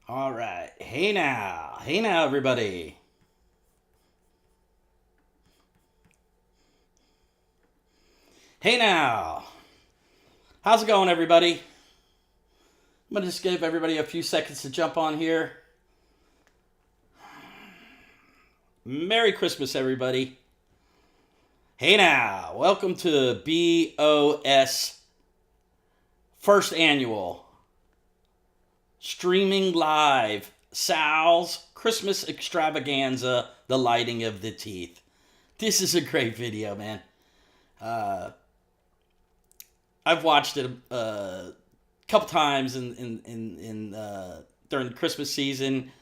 All right. Hey now. Hey now, everybody. Hey now. How's it going, everybody? I'm going to just give everybody a few seconds to jump on here. Merry Christmas, everybody. Hey now. Welcome to B.O.S. first annual streaming live Sal's Christmas Extravaganza, The Lighting of the Teeth. This is a great video, man. Uh, I've watched it couple times during the Christmas season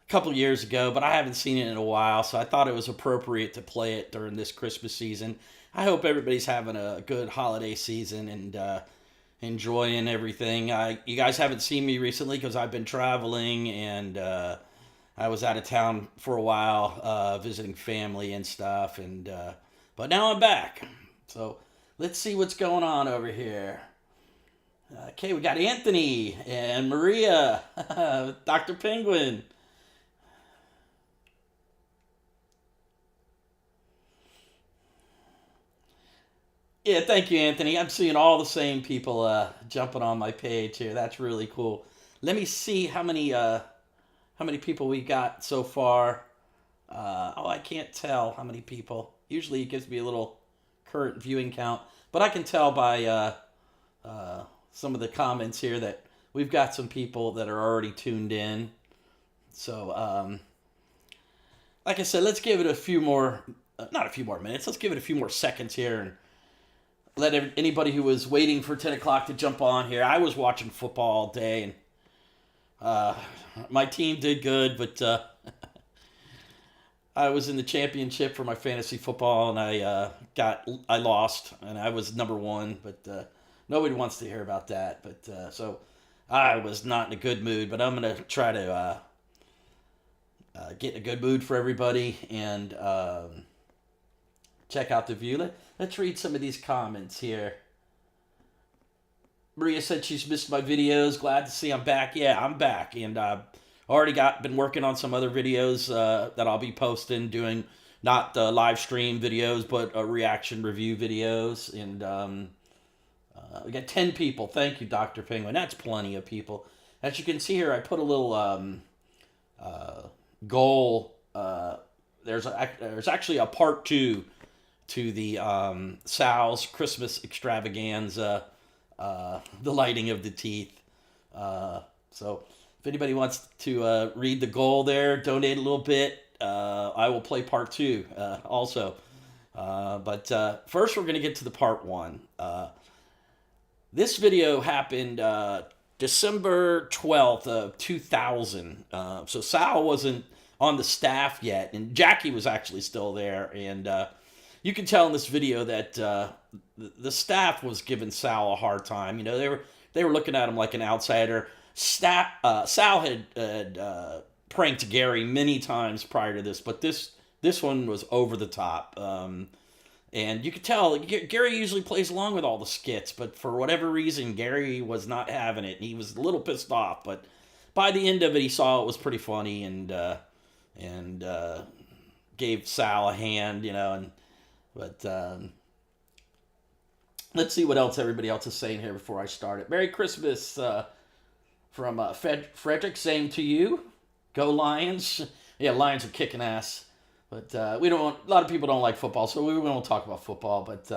a couple years ago, but I haven't seen it in a while, so I thought it was appropriate to play it during this Christmas season. I hope everybody's having a good holiday season and enjoying everything. You guys haven't seen me recently because I've been traveling and I was out of town for a while visiting family and stuff, and but now I'm back. So let's see what's going on over here. Okay, we got Anthony and Maria, Dr. Penguin. Yeah, thank you, Anthony. I'm seeing all the same people jumping on my page here. That's really cool. Let me see how many people we got so far. Oh, I can't tell how many people. Usually it gives me a little current viewing count, but I can tell by some of the comments here that we've got some people that are already tuned in. So, like I said, let's give it a few more, not a few more minutes, let's give it a few more seconds here and let anybody who was waiting for 10 o'clock to jump on here. I was watching football all day, and uh, my team did good, but I was in the championship for my fantasy football, and I lost, and I was number one, but nobody wants to hear about that. But so I was not in a good mood, but I'm gonna try to get in a good mood for everybody and check out the view. Let's read some of these comments here. Maria said she's missed my videos. Glad to see I'm back. Yeah, I'm back, and already been working on some other videos that I'll be posting, doing not live stream videos, but reaction review videos. And we got 10 people. Thank you, Dr. Penguin. That's plenty of people. As you can see here, I put a little goal. There's actually a part two to the Sal's Christmas Extravaganza, the lighting of the teeth. So if anybody wants to read the goal there, donate a little bit, I will play part two also. But first, we're going to get to the part one. This video happened December 12th of 2000. So Sal wasn't on the staff yet, and Jackie was actually still there. And you can tell in this video that the staff was giving Sal a hard time. You know, they were looking at him like an outsider. Sal had pranked Gary many times prior to this, but this one was over the top. And you could tell Gary usually plays along with all the skits, but for whatever reason, Gary was not having it, and he was a little pissed off. But by the end of it, he saw it was pretty funny and gave Sal a hand, you know. But let's see what else everybody else is saying here before I start it. Merry Christmas from Frederick. Same to you. Go Lions. Yeah, Lions are kicking ass. But we don't want, a lot of people don't like football, so we won't talk about football. But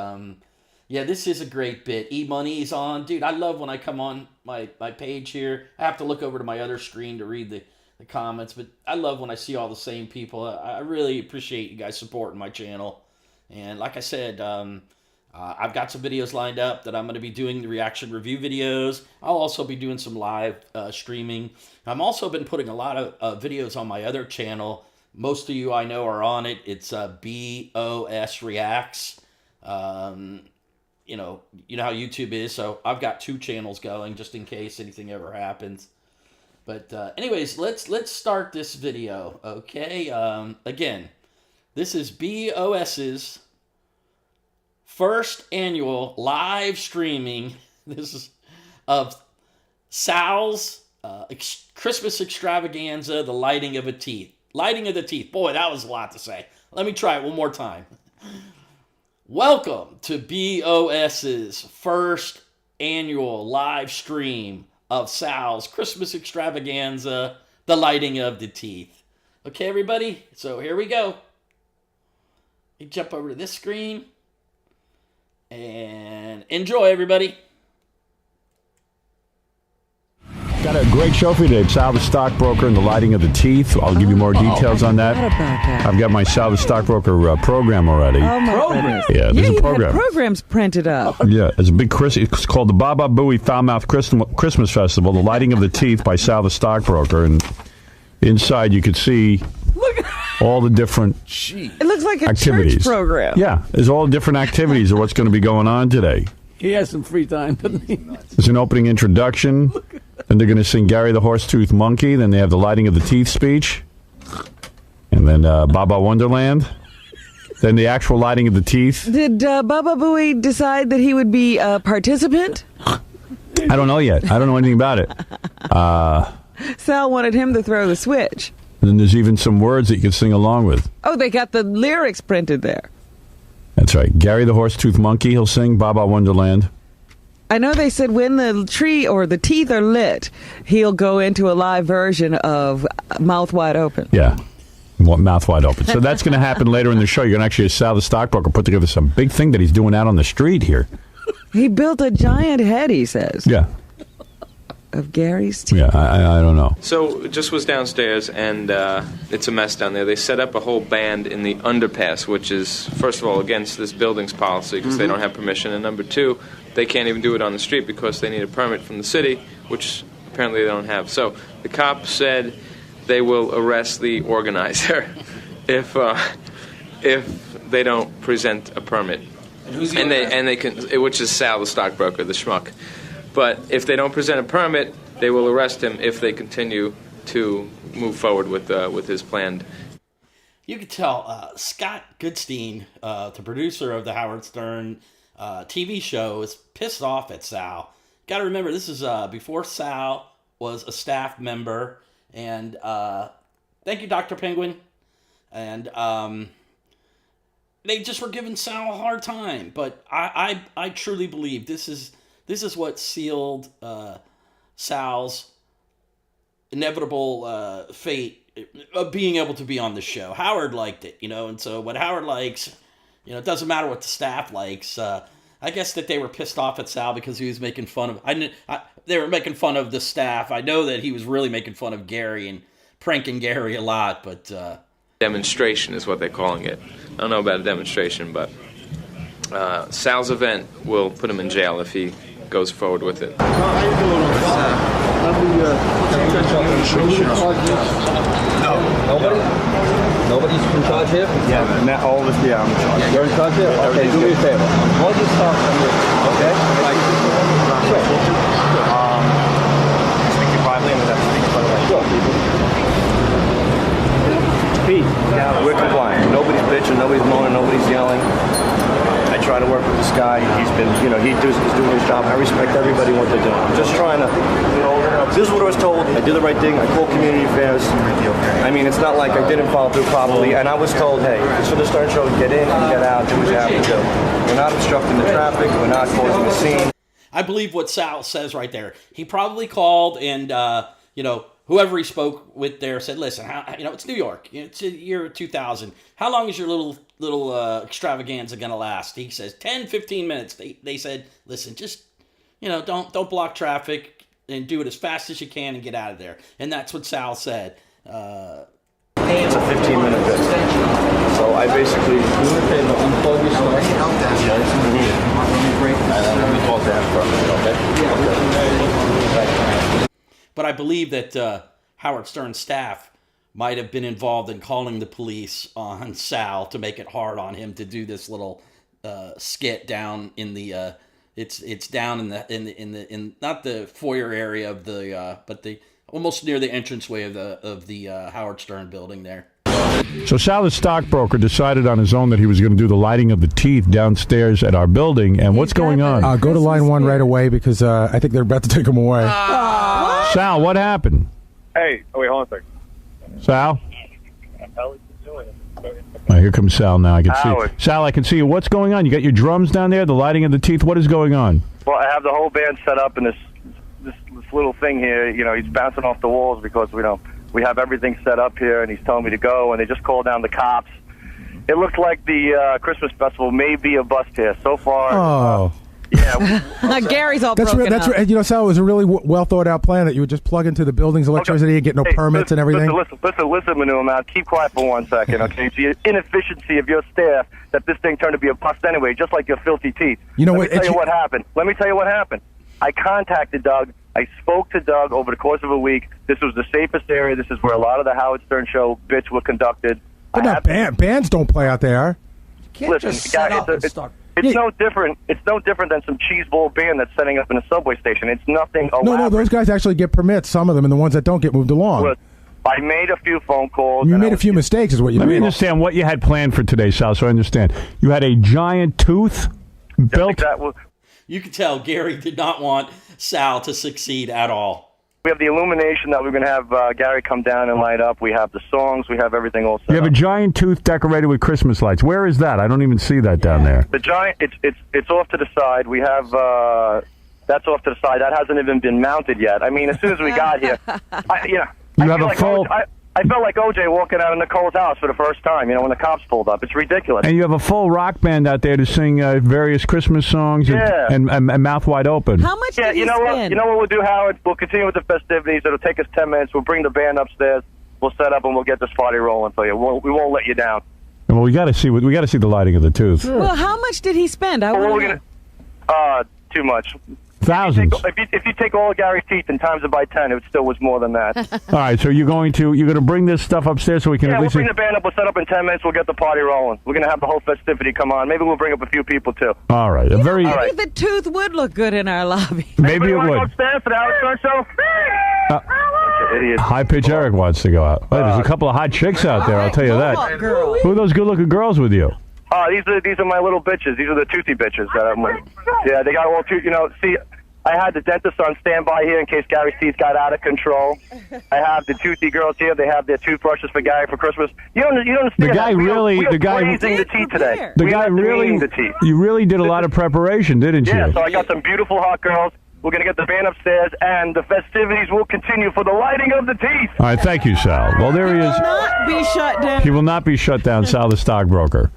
yeah, this is a great bit. E-Money's on. Dude, I love when I come on my page here. I have to look over to my other screen to read the comments, but I love when I see all the same people. I really appreciate you guys supporting my channel. And like I said, I've got some videos lined up that I'm going to be doing the reaction review videos. I'll also be doing some live streaming. I've also been putting a lot of videos on my other channel. Most of you I know are on it. It's B.O.S. Reacts. You know how YouTube is, so I've got two channels going just in case anything ever happens. But anyways, let's start this video, okay? Again, this is B.O.S.'s first annual live streaming. This is of Sal's Christmas extravaganza, the lighting of a teeth. Lighting of the teeth. Boy, that was a lot to say. Let me try it one more time. Welcome to B.O.S.'s first annual live stream of Sal's Christmas extravaganza, the lighting of the teeth. Okay, everybody? So here we go. You jump over to this screen and enjoy, everybody. Got a great show for you today. Sal the Stockbroker and the lighting of the teeth. I'll give you more details on that. I've got my Sal the Stockbroker program already. Oh, my goodness. Yeah, there's a program. Programs printed up. Yeah, it's a big It's called the Baba Booey Foulmouth Christmas Festival, the lighting of the teeth by Sal the Stockbroker. And inside you could see all the different It looks like a activities. church program. Yeah, there's all different activities of what's going to be going on today. He has some free time, doesn't he? There's an opening introduction. Then they're going to sing Gary the Horse-Toothed Monkey. Then they have the lighting of the teeth speech. And then Baba Wonderland. Then the actual lighting of the teeth. Did Baba Booey decide that he would be a participant? I don't know yet. I don't know anything about it. Sal wanted him to throw the switch. And then there's even some words that you can sing along with. Oh, they got the lyrics printed there. That's right. Gary the Horse-Toothed Monkey, he'll sing Baba Wonderland. I know they said when the tree or the teeth are lit, he'll go into a live version of Mouth Wide Open. Yeah. Mouth wide open. So that's going to happen later in the show. You're going to actually, Sal the Stockbroker, put together some big thing that he's doing out on the street here. He built a giant head, he says. Yeah. Of Gary's teeth. Yeah, I don't know. So just was downstairs, and it's a mess down there. They set up a whole band in the underpass, which is, first of all, against this building's policy because they don't have permission, and number two, they can't even do it on the street because they need a permit from the city, which apparently they don't have. So the cops said they will arrest the organizer if they don't present a permit. And who's the and they can, which is Sal the Stockbroker, the schmuck. But if they don't present a permit, they will arrest him if they continue to move forward with his planned. You could tell Scott Goodstein, the producer of the Howard Stern TV show, is pissed off at Sal. Got to remember, this is before Sal was a staff member. And thank you, Dr. Penguin. And they just were giving Sal a hard time. But I truly believe this is what sealed Sal's inevitable fate of being able to be on the show. Howard liked it, and so what Howard likes, it doesn't matter what the staff likes. I guess that they were pissed off at Sal because he was making fun of. They were making fun of the staff. I know that he was really making fun of Gary and pranking Gary a lot, but Demonstration is what they're calling it. I don't know about a demonstration, but Sal's event will put him in jail if he goes forward with it. Nobody's in charge here? Yeah, all of us, yeah, I'm in charge. You're in charge here? Okay, do me a favor. Why don't you start from here? Okay? Sure. Speaking privately, and that's speaking by the way. Sure. Pete, we're compliant. Nobody's bitching, nobody's moaning, nobody's yelling. I try to work with this guy. He's been, he's doing his job. I respect everybody and what they're doing. I'm just trying to, this is what I was told. I did the right thing. I called community affairs. I mean, it's not like I didn't follow through properly. And I was told, hey, it's for the Stern Show. Get in and get out. Do what you have to do. We're not obstructing the traffic. We're not causing a scene. I believe what Sal says right there. He probably called and, whoever he spoke with there said, listen, it's New York. It's the year 2000. How long is your little extravaganza going to last? He says 10, 15 minutes. They said, listen, just, don't block traffic and do it as fast as you can and get out of there. And that's what Sal said. It's a 15-minute bit. So I basically... Unplug your stuff. And let me talk to him first, okay? But I believe that Howard Stern's staff might have been involved in calling the police on Sal to make it hard on him to do this little skit down in the it's down in not the foyer area of the but the almost near the entranceway of the Howard Stern building there. So Sal, the stockbroker, decided on his own that he was going to do the lighting of the teeth downstairs at our building. And what's going on? Go to line 1 right away because I think they're about to take him away. What? Sal, what happened? Hey, wait, hold on a second. Sal? Here comes Sal now. I can see. Sal, I can see you. What's going on? You got your drums down there, the lighting of the teeth. What is going on? Well, I have the whole band set up in this little thing here. You know, he's bouncing off the walls because we have everything set up here, and he's telling me to go, and they just called down the cops. It looks like the Christmas festival may be a bust here. So far, yeah. Gary's all that's broken up. You know, Sal, it was a really well thought out plan that you would just plug into the building's electricity and get no permits and everything. Listen, Manu, now keep quiet for 1 second, okay? It's the inefficiency of your staff that this thing turned to be a bust anyway, just like your filthy teeth. You know Let me tell you what happened. I contacted Doug. I spoke to Doug over the course of a week. This was the safest area. This is where a lot of the Howard Stern Show bits were conducted. But not bands don't play out there. Listen, it's no different. It's no different than some cheeseball band that's setting up in a subway station. It's nothing elaborate. No, those guys actually get permits, some of them, and the ones that don't get moved along. Look, I made a few phone calls. You made a few mistakes is what you Let mean. me understand what you had planned for today, Sal, so I understand. You had a giant tooth built? You could tell Gary did not want Sal to succeed at all. We have the illumination that we're going to have Gary come down and light up. We have the songs. We have everything all set You have up. a giant tooth decorated with Christmas lights. Where is that? I don't even see that down there. The giant, it's off to the side. We have, that's off to the side. That hasn't even been mounted yet. I mean, as soon as we got here, I felt like OJ walking out of Nicole's house for the first time, you know, when the cops pulled up. It's ridiculous. And you have a full rock band out there to sing various Christmas songs and mouth wide open. How much did you spend? You know what we'll do, Howard? We'll continue with the festivities. It'll take us 10 minutes. We'll bring the band upstairs. We'll set up and we'll get this party rolling for you. We won't let you down. Well, we got to see the lighting of the tooth. Well, how much did he spend? Too much. Thousands. If you take all of Gary's teeth and times it by 10, it still was more than that. All right, so you're going to bring this stuff upstairs so we can at least... we'll bring the band up. We'll set up in 10 minutes. We'll get the party rolling. We're going to have the whole festivity come on. Maybe we'll bring up a few people, too. All right. Maybe the tooth would look good in our lobby. Maybe it would. Go upstairs for the Howard Stern Show? High pitch Eric wants to go out. There's a couple of hot chicks out there, I'll tell you that. Who are those good-looking girls with you? These are my little bitches. These are the toothy bitches that I'm with. Yeah, they got all two. You know, see, I had the dentist on standby here in case Gary's teeth got out of control. I have the toothy girls here. They have their toothbrushes for Gary for Christmas. You don't understand. The guy we are raising the teeth today. You really did a lot of preparation, didn't you? Yeah, so I got some beautiful hot girls. We're going to get the band upstairs, and the festivities will continue for the lighting of the teeth. All right, thank you, Sal. Well, there he is. He will not be shut down. He will not be shut down, Sal the stockbroker.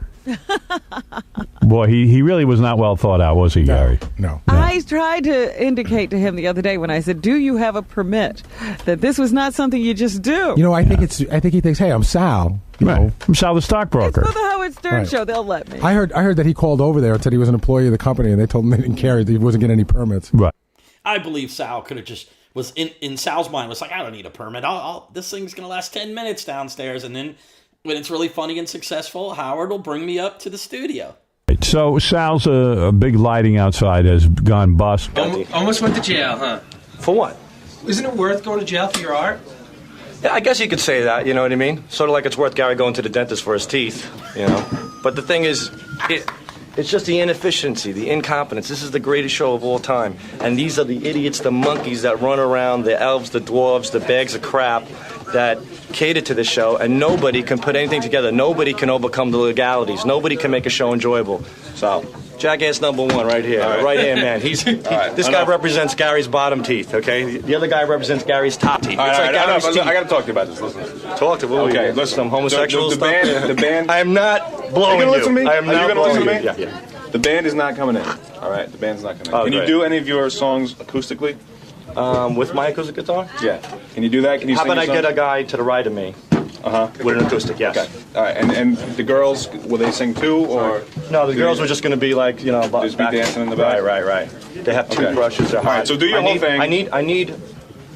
Boy, he really was not well thought out, was he, Gary? No. I tried to indicate to him the other day when I said, "Do you have a permit?" that this was not something you just do. You know, I think he thinks, "Hey, I'm Sal." You know. I'm Sal the stockbroker. It's for the Howard Stern Show. They'll let me. I heard that he called over there and said he was an employee of the company, and they told him they didn't care. He wasn't getting any permits. Right. I believe Sal could have just was in Sal's mind was like, I don't need a permit. This thing's gonna last 10 minutes downstairs, and then when it's really funny and successful, Howard will bring me up to the studio. So Sal's a big lighting outside has gone bust. Almost went to jail, huh? For what? Isn't it worth going to jail for your art? Yeah, I guess you could say that, you know what I mean? Sort of like it's worth Gary going to the dentist for his teeth, you know? But the thing is, it's just the inefficiency, the incompetence. This is the greatest show of all time. And these are the idiots, the monkeys that run around, the elves, the dwarves, the bags of crap that cater to the show, and nobody can put anything together. Nobody can overcome the legalities. Nobody can make a show enjoyable. So, jackass number one right here. All right. Right hand man. This guy represents Gary's bottom teeth, okay? The other guy represents Gary's top teeth. I got to talk to you about this. Listen. Talk to me. Okay, listen. Some homosexual the stuff. The band. I am not blowing you. Are you going to listen to me? I am not blowing you. Yeah. The band is not coming in. All right, the band's not coming in. Can you do any of your songs acoustically? With my acoustic guitar? Yeah. Can you do that? Can you How sing about I your get a songs? guy to the right of me? With an acoustic, yes. Okay. All right, and the girls, will they sing too, or? No, the girls were just going to be like, you know, just be dancing in the back. Right. They have toothbrushes. They're hot. All right, so do your whole thing. I need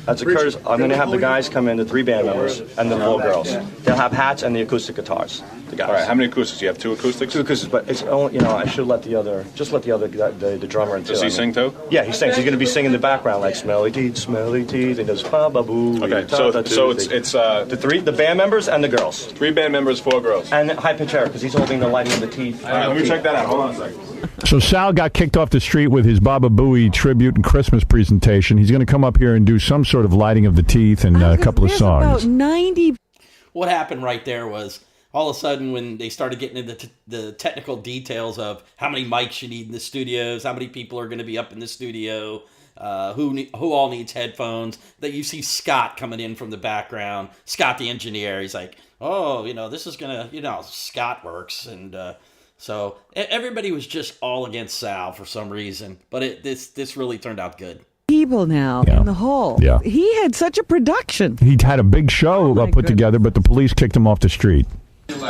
As a courtesy, I'm going to have the guys come in, the 3 band members, and the 4 girls. They'll have hats and the acoustic guitars. The guys. All right, how many acoustics? You have 2 acoustics? 2 acoustics, but it's only, I should let the the drummer in too. Does he sing too? Yeah, he sings. He's going to be singing in the background like smelly teeth, and he does ba ba boo. Okay, so it's the band members and the girls. 3 band members, 4 girls. And high pitch Eric, because he's holding the lighting of the teeth. All right, let me check that out. Hold on a second. So Sal got kicked off the street with his Baba Booey tribute and Christmas presentation. He's going to come up here and do some sort of lighting of the teeth and a couple of songs. About 90. What happened right there was all of a sudden when they started getting into the technical details of how many mics you need in the studios, how many people are going to be up in the studio, who all needs headphones, that you see Scott coming in from the background. Scott, the engineer, he's like, oh, this is going to, Scott works. And so everybody was just all against Sal for some reason. But this really turned out good. People now in the hall. Yeah. He had such a production. He had a big show put together, but the police kicked him off the street.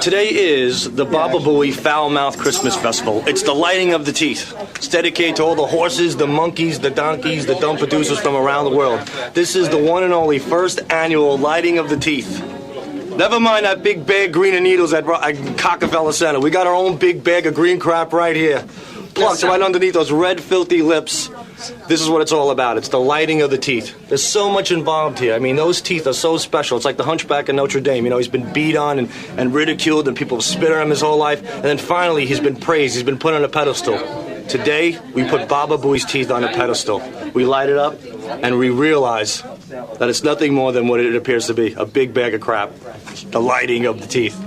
Today is the Baba Booey Foul Mouth Christmas Festival. It's the lighting of the teeth. It's dedicated to all the horses, the monkeys, the donkeys, the dumb producers from around the world. This is the one and only first annual lighting of the teeth. Never mind that big bag green of needles at Cockefeller Center. We got our own big bag of green crap right here. Plucked right underneath those red, filthy lips. This is what it's all about. It's the lighting of the teeth. There's so much involved here. I mean, those teeth are so special. It's like the Hunchback of Notre Dame. He's been beat on and ridiculed, and people have spit on him his whole life. And then finally, he's been praised. He's been put on a pedestal. Today, we put Baba Booey's teeth on a pedestal. We light it up, and we realize that it's nothing more than what it appears to be, a big bag of crap. The lighting of the teeth.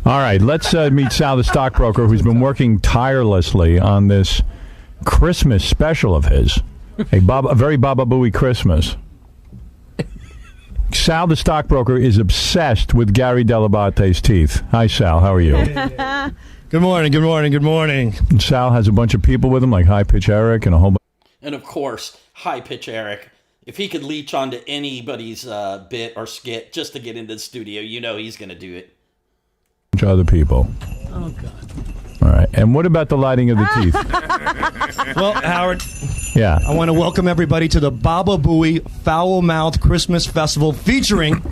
All right, let's meet Sal, the stockbroker, who's been working tirelessly on this Christmas special of his, a very Baba Booey Christmas. Sal, the stockbroker, is obsessed with Gary Delabate's teeth. Hi, Sal. How are you? Good morning, good morning, good morning. And Sal has a bunch of people with him, like High Pitch Eric and a whole bunch. And of course, High Pitch Eric. If he could leech onto anybody's bit or skit just to get into the studio, he's going to do it. Of other people. Oh, God. All right. And what about the lighting of the teeth? Well, Howard, yeah, I want to welcome everybody to the Baba Booey Foul Mouth Christmas Festival featuring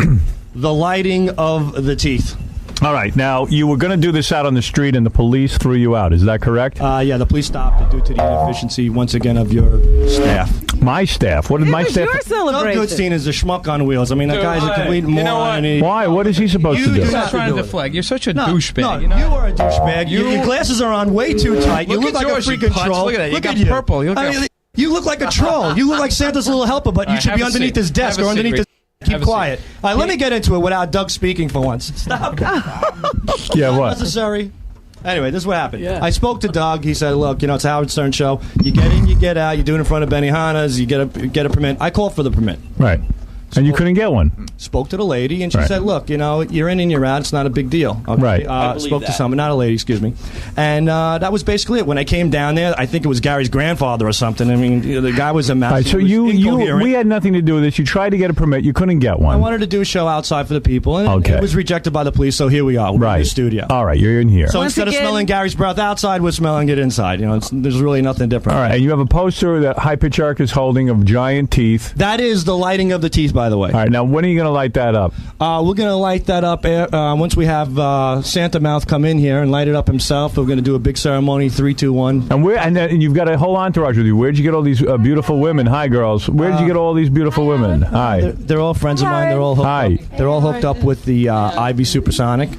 the lighting of the teeth. All right. Now, you were going to do this out on the street, and the police threw you out. Is that correct? Yeah, the police stopped it due to the inefficiency, once again, of your staff. My staff? What did my staff? Your celebration. Doug Goodstein is a schmuck on wheels. I mean, that guy's a complete moron. Why? What is he supposed to do? You're trying to deflect. You're such a douchebag. No, you are a douchebag. Your glasses are on way too tight. You look like a freaking troll. Look at that. You got you. purple. You look like a troll. You look like Santa's little helper, but you should be underneath his desk or underneath his... Keep quiet. All right, let me get into it without Doug speaking for once. Stop. Yeah, what? Necessary. Anyway, this is what happened. Yeah. I spoke to Doug. He said, look, it's a Howard Stern show. You get in, you get out. You do it in front of Benihana's. You get a permit. I called for the permit. Right. And you couldn't get one. Spoke to the lady, and she Right. said, look, you're in and you're out. It's not a big deal. Okay? Right. I believe Spoke to that. someone, not a lady, excuse me. And that was basically it. When I came down there, I think it was Gary's grandfather or something. I mean, the guy was a mess. All right, so we had nothing to do with this. You tried to get a permit. You couldn't get one. I wanted to do a show outside for the people, and Okay. it was rejected by the police, so here we are. We're in the studio. All right, you're in here. So Once instead again- of smelling Gary's breath outside, we're smelling it inside. There's really nothing different. All right, and you have a poster that High Pitch Eric is holding of giant teeth. That is the lighting of the teeth, by the way. All right, now when are you going to light that up? We're going to light that up once we have Santa Mouth come in here and light it up himself. We're going to do a big ceremony, 3, 2, 1. And you've got a whole entourage with you. Where'd you get all these beautiful women? Hi, girls. Where'd you get all these beautiful women? Hi. They're all friends of mine. They're all hooked up with the Ivy Supersonic.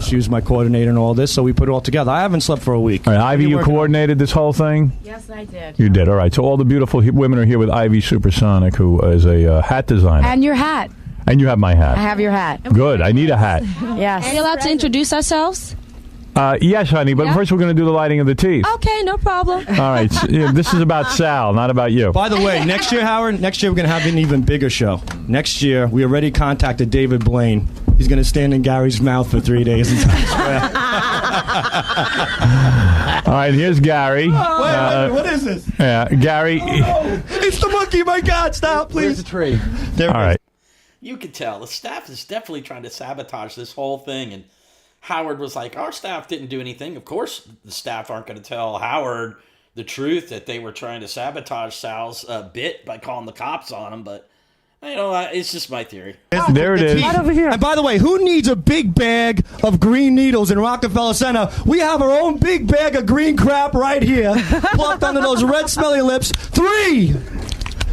She was my coordinator and all this, so we put it all together. I haven't slept for a week. All right, Ivy, you coordinated this whole thing? Yes, I did. You did. All right, so all the beautiful women are here with Ivy Supersonic, who is a hat designer. And your hat. And you have my hat. I have your hat. Good. I need a hat. Yes. Are we allowed to introduce ourselves? Yes, honey, but first we're going to do the lighting of the teeth. Okay, no problem. All right. This is about Sal, not about you. By the way, next year, Howard, we're going to have an even bigger show. Next year, we already contacted David Blaine. He's going to stand in Gary's mouth for 3 days in Times Square. All right, here's Gary. Wait, what is this? Yeah, Gary. Oh, it's the monkey. My God, stop, please. Where's the tree? There All right. You could tell the staff is definitely trying to sabotage this whole thing. And Howard was like, our staff didn't do anything. Of course, the staff aren't going to tell Howard the truth that they were trying to sabotage Sal's bit by calling the cops on him. But It's just my theory. There it is. Right over here. And by the way, who needs a big bag of green needles in Rockefeller Center? We have our own big bag of green crap right here, plucked under those red smelly lips. 3,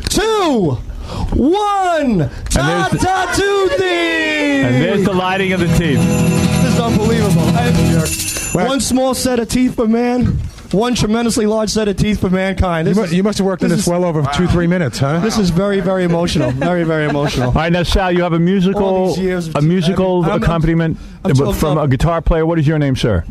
2, 1. Ta-ta toothy! And there's the lighting of the teeth. This is unbelievable. One small set of teeth for man. One tremendously large set of teeth for mankind. You must have worked in this well over 2-3 minutes, huh? This is very, very emotional. Very, very emotional. All right, now Sal, you have a musical accompaniment from a guitar player. What is your name, sir?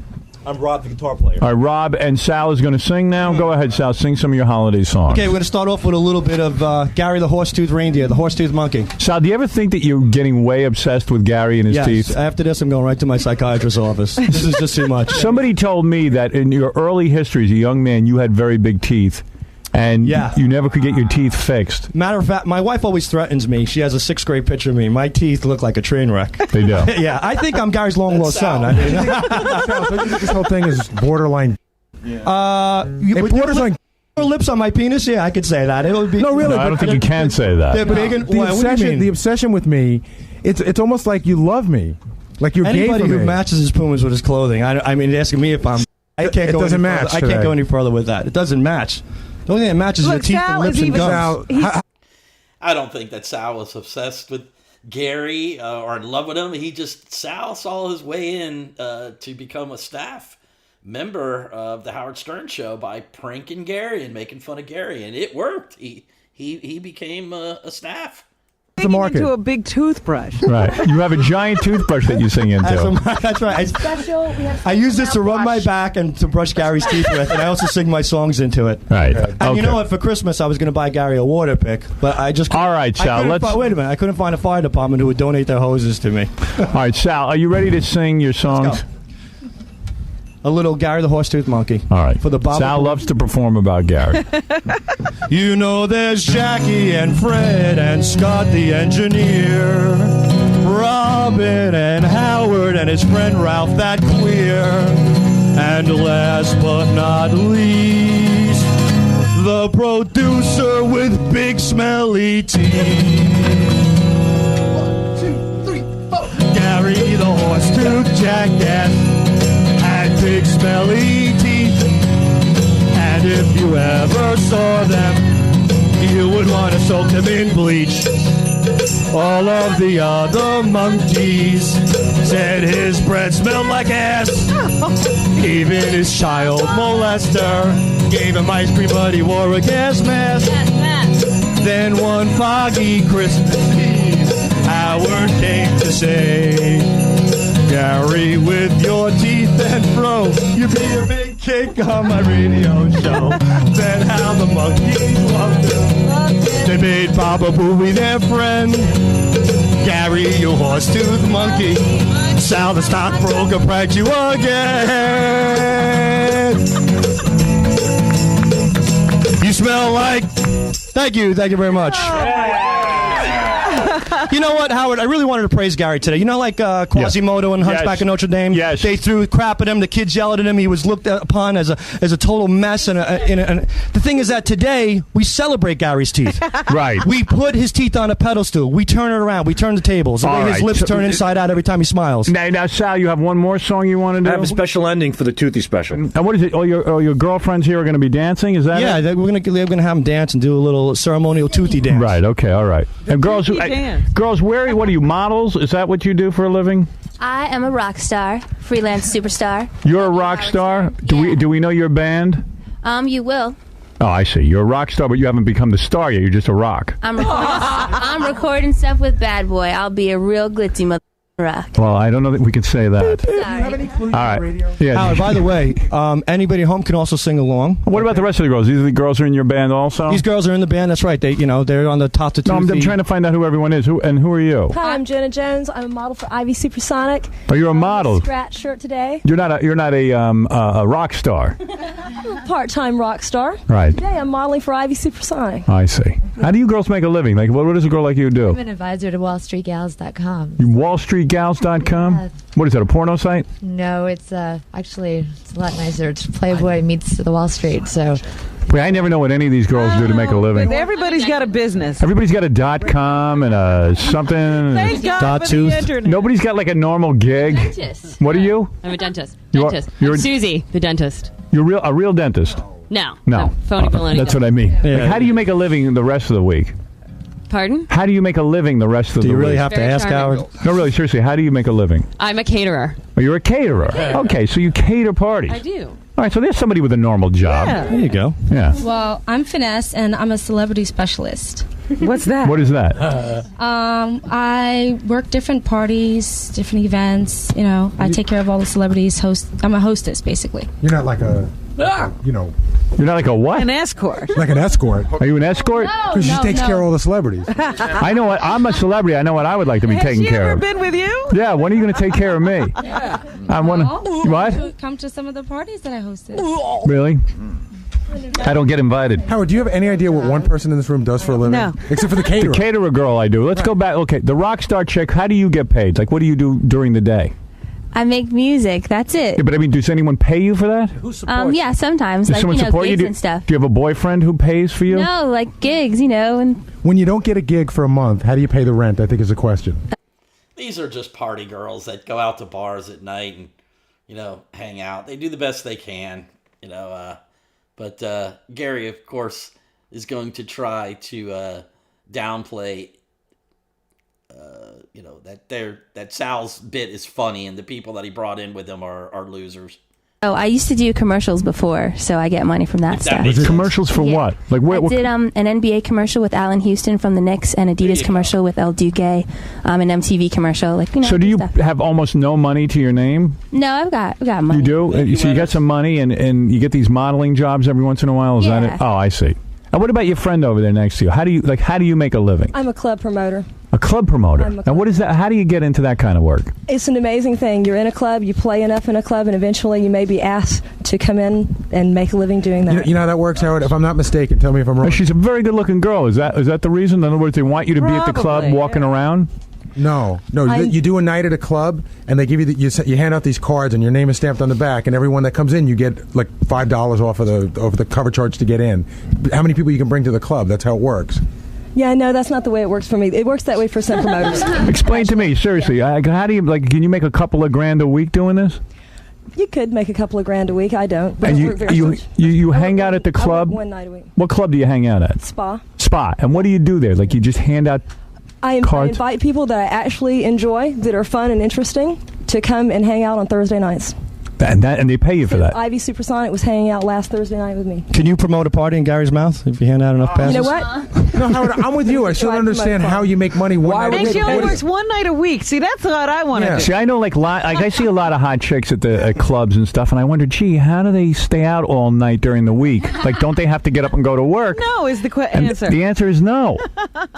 I'm Rob, the guitar player. All right, Rob and Sal is going to sing now. Go ahead, Sal. Sing some of your holiday songs. Okay, we're going to start off with a little bit of Gary the Horse-Toothed Reindeer, the Horse-Toothed Monkey. Sal, do you ever think that you're getting way obsessed with Gary and his teeth? After this, I'm going right to my psychiatrist's office. This is just too much. Somebody told me that in your early history as a young man, you had very big teeth. And you never could get your teeth fixed. Matter of fact, my wife always threatens me. She has a 6th grade picture of me. My teeth look like a train wreck. They do. Yeah, I think I'm Gary's long-lost son. This whole thing is borderline. Borderline lips on my penis? Yeah, I could say that. It would be. No, really. No, I don't think you can say that. The obsession with me, it's almost like you love me. Like you're gay for me. Anybody who matches his pumas with his clothing. I mean, asking me if I'm. I can't go any further. I can't go any further with that. It doesn't match. The only thing that matches is your teeth and lips and gums. I don't think that Sal was obsessed with Gary or in love with him. Sal saw his way in to become a staff member of the Howard Stern show by pranking Gary and making fun of Gary, and it worked. He became a staff. Into a big toothbrush. Right. You have a giant toothbrush that you sing into. That's right. I use this to rub my back and to brush Gary's teeth with, and I also sing my songs into it. Right. And you know what? For Christmas, I was going to buy Gary a water pick, but I just couldn't. All right, Sal. Wait a minute. I couldn't find a fire department who would donate their hoses to me. All right, Sal. Are you ready to sing your songs? A little Gary the Horse-Toothed Monkey. All right. For the Sal loves to perform about Gary. You know there's Jackie and Fred and Scott the engineer, Robin and Howard and his friend Ralph that queer, and last but not least, the producer with big smelly teeth. 1, 2, 3, 4. Gary the Horse-Toothed Jackass. Big smelly teeth, and if you ever saw them, you would want to soak them in bleach. All of the other monkeys said his breath smelled like ass. Even his child molester gave him ice cream, but he wore a gas mask. Then one foggy Christmas Eve, Howard came to say, Gary, with your teeth and fro, you'd be a big kick on my radio show. Then how the monkeys loved him. They made Baba Booey their friend. Gary, you horse-toothed monkey. Sal, the stockbroker, pranked you again. You smell like... Thank you very much. You know what, Howard? I really wanted to praise Gary today. You know, like Quasimodo and Hunchback of Notre Dame? Yes. They threw crap at him. The kids yelled at him. He was looked upon as a total mess. And the thing is that today, we celebrate Gary's teeth. Right. We put his teeth on a pedestal. We turn it around. We turn the tables. The way his lips turn inside out every time he smiles. Now, Sal, you have one more song you want to do? I have a special ending for the Toothy special. And what is it? All your girlfriends here are going to be dancing? Is that it? Yeah, we're gonna have them dance and do a little ceremonial toothy dance. Right, okay, all right. And girls, what are you, models? Is that what you do for a living? I am a rock star, freelance superstar. You're a rock star? Do we know your band? You will. Oh, I see. You're a rock star, but you haven't become the star yet. You're just a rock. I'm recording stuff with Bad Boy. I'll be a real glitzy mother rock. Well, I don't know that we can say that. Do you have any clues all right. Radio? Yeah. Howard, by the way, anybody at home can also sing along. What about the rest of the girls? These are the girls who are in your band also? These girls are in the band. That's right. They're on the top to two. No, I'm trying to find out who everyone is. Who are you? Hi, I'm Jenna Jones. I'm a model for Ivy Supersonic. Oh, you're a model. Scratch shirt today. You're not a rock star. Part-time rock star. Right. Today I'm modeling for Ivy Supersonic. I see. How do you girls make a living? Like, what does a girl like you do? I'm an advisor to WallStreetGals.com. WallStreetGals.com? Yeah. What is that, a porno site? No, it's actually it's a lot nicer. It's Playboy meets the Wall Street. So Wait, I never know what any of these girls do to make a living. Everybody's got a business. Everybody's got a .com and a something. Thank God for the internet. Nobody's got like a normal gig. Dentist. What are you? I'm a dentist. You're I'm Susie, the dentist. You're a real dentist. No. No. Phony baloney. That's what I mean. Like, how do you make a living the rest of the week? Pardon? How do you make a living the rest of the week? Do you really have to ask, charming. Howard? No, really, seriously, how do you make a living? I'm a caterer. Oh, you're a caterer. Okay, so you cater parties. I do. All right, so there's somebody with a normal job. Yeah. There you go. Yeah. Well, I'm Finesse, and I'm a celebrity specialist. What's that? What is that? I work different parties, different events. You know, I take care of all the celebrities. I'm a hostess, basically. You're not like a, you know, You're not like a what? An escort. like an escort. Are you an escort? Because she takes care of all the celebrities. I know what. I'm a celebrity. I know what I would like to be Has taken she care ever of. been with you? Yeah, when are you going to take care of me? I want to. What? Come to some of the parties that I hosted. Really? I don't get invited. Howard, do you have any idea what one person in this room does for a living? No. Except for the caterer. The caterer girl I do. Let's go back. Okay, the rock star chick, how do you get paid? Like, what do you do during the day? I make music. That's it. Yeah, but I mean, does anyone pay you for that? Who supports Yeah, sometimes. Does Like, someone you know, support you? gigs Do, and stuff. do you have a boyfriend who pays for you? No, like gigs, you know. And When you don't get a gig for a month, how do you pay the rent? I think is a question. These are just party girls that go out to bars at night and, you know, hang out. They do the best they can, you know. But Gary, of course, is going to try to downplay, you know, that Sal's bit is funny and the people that he brought in with him are losers. oh, I used to do commercials before, so I get money from that stuff. makes sense. Commercials for what? Like I did an NBA commercial with Allen Houston from the Knicks, an Adidas commercial with El Duque, an MTV commercial. Like, you know. So do you stuff. have almost no money to your name? No, I've got money. You do? So you got some money and you get these modeling jobs every once in a while? Is that it? Oh, I see. And what about your friend over there next to you? How do you make a living? I'm a club promoter. A club promoter. I'm a And what is that? How do you get into that kind of work? It's an amazing thing. You're in a club, you play enough in a club, and eventually you may be asked to come in and make a living doing that. You know how that works, Howard? If I'm not mistaken, tell me if I'm wrong. She's a very good-looking girl. Is that the reason? In other words, they want you to be at the club Probably, walking around? No. You do a night at a club, and they give you you hand out these cards, and your name is stamped on the back, and everyone that comes in, you get like $5 off of the cover charge to get in. How many people you can bring to the club? That's how it works. Yeah, no, that's not the way it works for me. It works that way for some promoters. Explain to me, seriously. How do you can you make a couple of grand a week doing this? You could make a couple of grand a week. I don't. But And I work very hard. you hang out at the I work club? one night a week. What club do you hang out at? Spa. Spa. And what do you do there? Like you just hand out I cards? invite people that I actually enjoy, that are fun and interesting, to come and hang out on Thursday nights. And they pay you for that? Ivy Supersonic was hanging out last Thursday night with me. Can you promote a party in Gary's mouth if you hand out enough passes? You know what? No, Howard, I'm with you. I still don't understand how you make money one night. And she only works one night a week. See, that's what I want to do. See, I know, like I see a lot of hot chicks at clubs and stuff, and I wonder, gee, how do they stay out all night during the week? Like, don't they have to get up and go to work? No, is the And answer. the answer is no.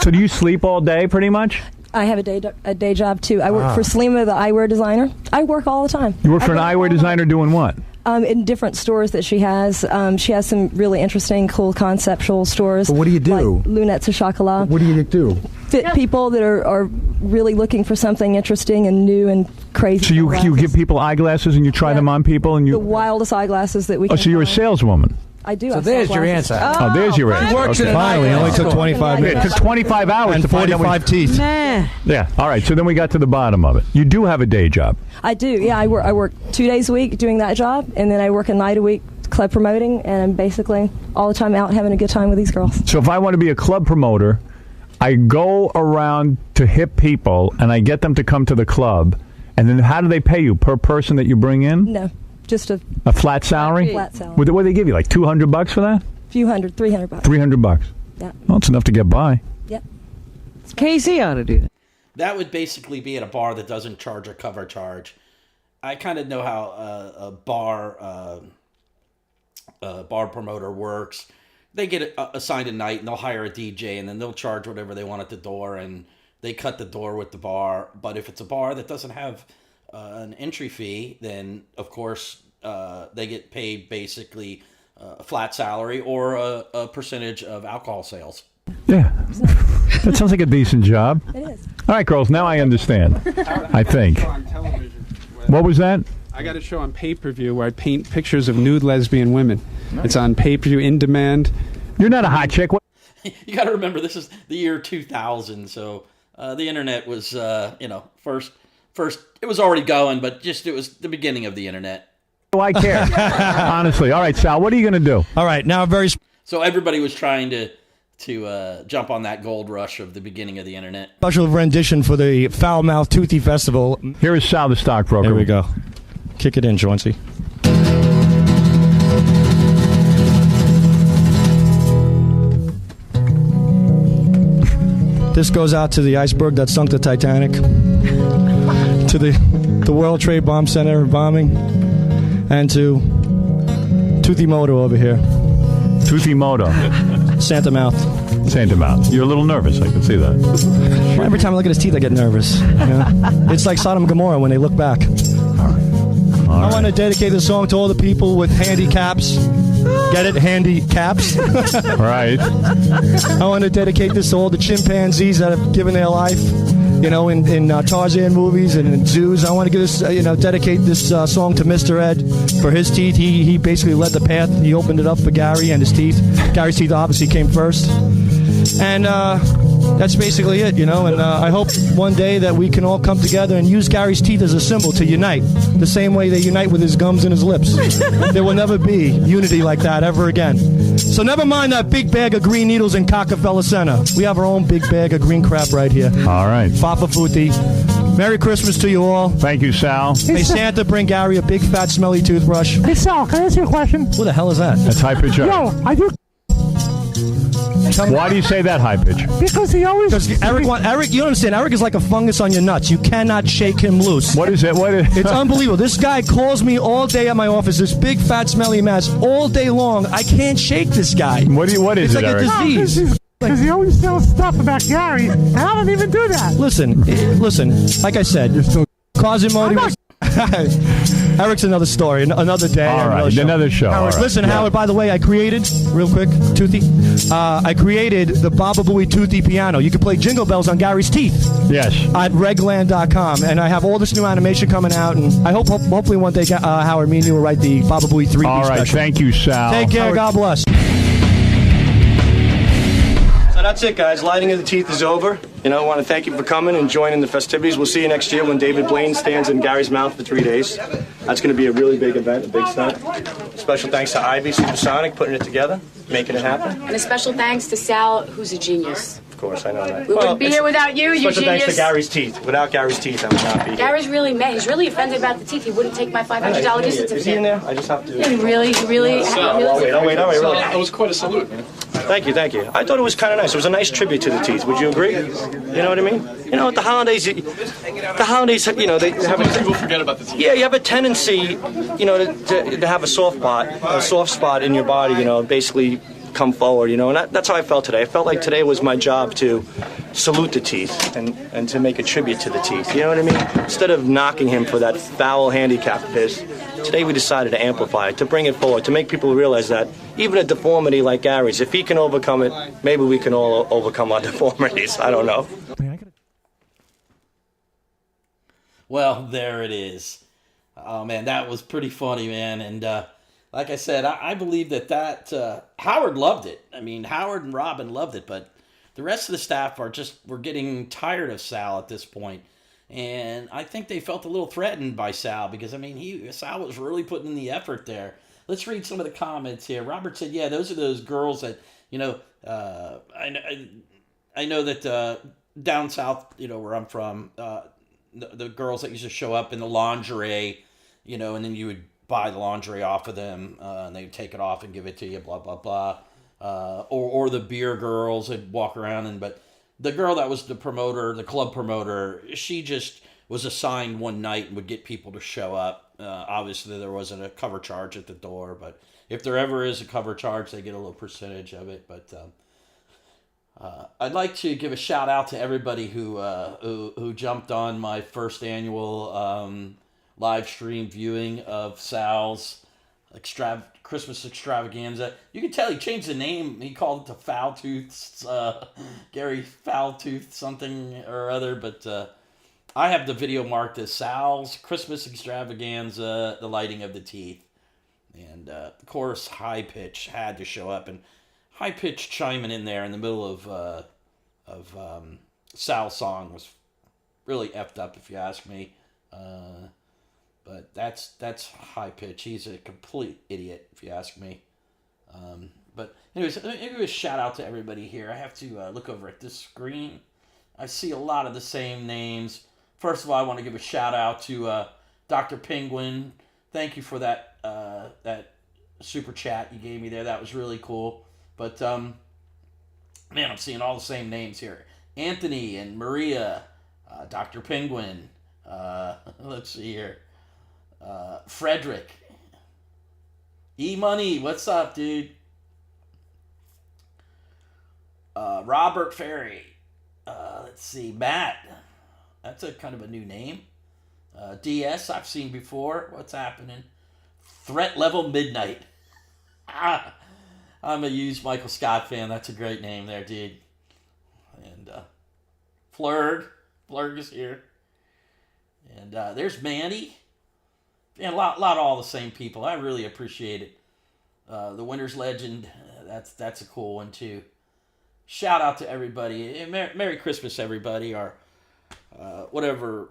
So do you sleep all day, pretty much? I have a day job too. I work for Selima, the eyewear designer. I work all the time. You work for an eyewear designer doing what? In different stores that she has. She has some really interesting, cool conceptual stores. But what do you do? Like Lunettes au Chocolat. What do you do? Fit people that are really looking for something interesting and new and crazy. So you give people eyeglasses and you try them on people and the you. wildest eyeglasses that we can Oh, so you're a find. saleswoman. I do. So I there's sell your glasses. answer. Oh, there's your answer. Works in Okay. an Finally, it only took 25 minutes. It took 25 hours And to find out 45 teeth. Nah. Yeah. All right. So then we got to the bottom of it. You do have a day job. I do. Yeah, I work 2 days a week doing that job, and then I work a night a week club promoting, and I'm basically all the time out having a good time with these girls. So if I want to be a club promoter, I go around to hip people and I get them to come to the club. And then how do they pay you? Per person that you bring in? No, just a flat salary? Flat salary. What do they give you? Like $200 for that? few hundred, $300. $300. Yeah. Well, it's enough to get by. Yep. Casey ought to do that. That would basically be at a bar that doesn't charge a cover charge. I kind of know how a bar promoter works. They get assigned a night and they'll hire a DJ and then they'll charge whatever they want at the door and they cut the door with the bar. But if it's a bar that doesn't have an entry fee, then of course they get paid basically a flat salary or a percentage of alcohol sales. Yeah. That sounds like a decent job. It is. All right, girls, now I understand. I think. What was that? I got a show on pay-per-view where I paint pictures of nude lesbian women. Nice. It's on pay-per-view in demand. You're not a hot chick. What? You got to remember, this is the year 2000, so the internet was, first. It was already going, but it was the beginning of the internet. Do I care? Honestly. All right, Sal, what are you going to do? All right, now So everybody was trying to jump on that gold rush of the beginning of the internet. Special rendition for the Foul Mouth Toothy Festival. Here is Sal, the stockbroker. Here we go. Kick it in, Chauncey. This goes out to the iceberg that sunk the Titanic, to the World Trade Bomb Center bombing, and to Toothy Moto over here. Toothy Moto. Santa Mouth. Santa Mouth. You're a little nervous, I can see that. Well, every time I look at his teeth, I get nervous. You know? It's like Sodom and Gomorrah when they look back. I want to dedicate this song to all the people with handicaps. Get it? Handicaps. Right. I want to dedicate this to all the chimpanzees that have given their life, in Tarzan movies and in zoos. I want to give this, dedicate this song to Mr. Ed for his teeth. He basically led the path. He opened it up for Gary and his teeth. Gary's teeth obviously came first. And that's basically it, And I hope one day that we can all come together and use Gary's teeth as a symbol to unite, the same way they unite with his gums and his lips. There will never be unity like that ever again. So never mind that big bag of green needles in Cockefeller Center. We have our own big bag of green crap right here. All right. Papa Futi. Merry Christmas to you all. Thank you, Sal. May Santa bring Gary a big, fat, smelly toothbrush. Hey, Sal, can I ask you a question? What the hell is that? That's high pitch. Yo, I do. Why do you say that high pitch? Because he always. Because Eric, you don't understand. Eric is like a fungus on your nuts. You cannot shake him loose. What is it? It's unbelievable. This guy calls me all day at my office. This big, fat, smelly mess all day long. I can't shake this guy. What is it's it, like Eric? a disease. Because he always sells stuff about Gary, and I don't even do that. Listen. Like I said, Quasimodo. Eric's another story, another day. All right, another show. Howard, listen, Howard, by the way, I created, real quick, Toothy, I created the Baba Booey Toothy piano. You can play Jingle Bells on Gary's teeth. Yes. At regland.com. And I have all this new animation coming out, and I hope hopefully one day, Howard, me and you will write the Baba Booey 3D All right, special. thank you, Sal. Take care, Howard. God bless. So that's it, guys. Lighting of the teeth is over. I want to thank you for coming and joining the festivities. We'll see you next year when David Blaine stands in Gary's mouth for 3 days. That's going to be a really big event, a big stunt. Special thanks to Ivy Supersonic putting it together, making it happen. And a special thanks to Sal, who's a genius. Of course, I know that. We wouldn't be here without you, you Special genius. thanks to Gary's teeth. Without Gary's teeth, I would not be here. Gary's really mad. He's really offended about the teeth. He wouldn't take my $500 gift certificate. Is he in there? I just have to... Yeah, he really... I'll wait. That was quite a salute, man. Thank you. I thought it was kind of nice. It was a nice tribute to the teeth. Would you agree? You know what I mean? At the holidays, they have people forget about the teeth. Yeah, you have a tendency, to have a soft spot in your body, basically come forward, and that's how I felt today. I felt like today was my job to salute the teeth and to make a tribute to the teeth. You know what I mean? Instead of knocking him for that foul handicap of his, today we decided to amplify it, to bring it forward, to make people realize that even a deformity like Gary's, if he can overcome it, maybe we can all overcome our deformities. I don't know. Well, there it is. Oh, man, that was pretty funny, man. And like I said, I believe that Howard loved it. I mean, Howard and Robin loved it, but the rest of the staff were getting tired of Sal at this point. And I think they felt a little threatened by Sal because, Sal was really putting in the effort there. Let's read some of the comments here. Robert said, yeah, those are those girls that, I know that down south, where I'm from, the girls that used to show up in the lingerie, and then you would buy the lingerie off of them, and they would take it off and give it to you, blah, blah, blah. Or the beer girls that walk around, but the girl that was the promoter, the club promoter, she just was assigned one night and would get people to show up. Obviously, there wasn't a cover charge at the door, but if there ever is a cover charge, they get a little percentage of it. But I'd like to give a shout out to everybody who jumped on my first annual live stream viewing of Sal's Christmas Extravaganza. You can tell he changed the name. He called it the Foul Tooth, Gary Foul Tooth something or other. But I have the video marked as Sal's Christmas Extravaganza, The Lighting of the Teeth. And, of course, High Pitch had to show up. And High Pitch chiming in there in the middle of Sal's song was really effed up, if you ask me. But that's High Pitch. He's a complete idiot, if you ask me. But anyways, let me give a shout out to everybody here. I have to look over at this screen. I see a lot of the same names. First of all, I want to give a shout out to Dr. Penguin. Thank you for that super chat you gave me there. That was really cool. But man, I'm seeing all the same names here. Anthony and Maria, Dr. Penguin. Let's see here. Frederick. E-Money, what's up, dude? Robert Ferry. Let's see, Matt. That's a kind of a new name. DS, I've seen before. What's happening? Threat Level Midnight. I'm a huge Michael Scott fan. That's a great name there, dude. And Flurg. Flurg is here. And there's Manny. And a lot of all the same people. I really appreciate it. The Winter's Legend. That's a cool one too. Shout out to everybody. Merry Christmas, everybody. Or whatever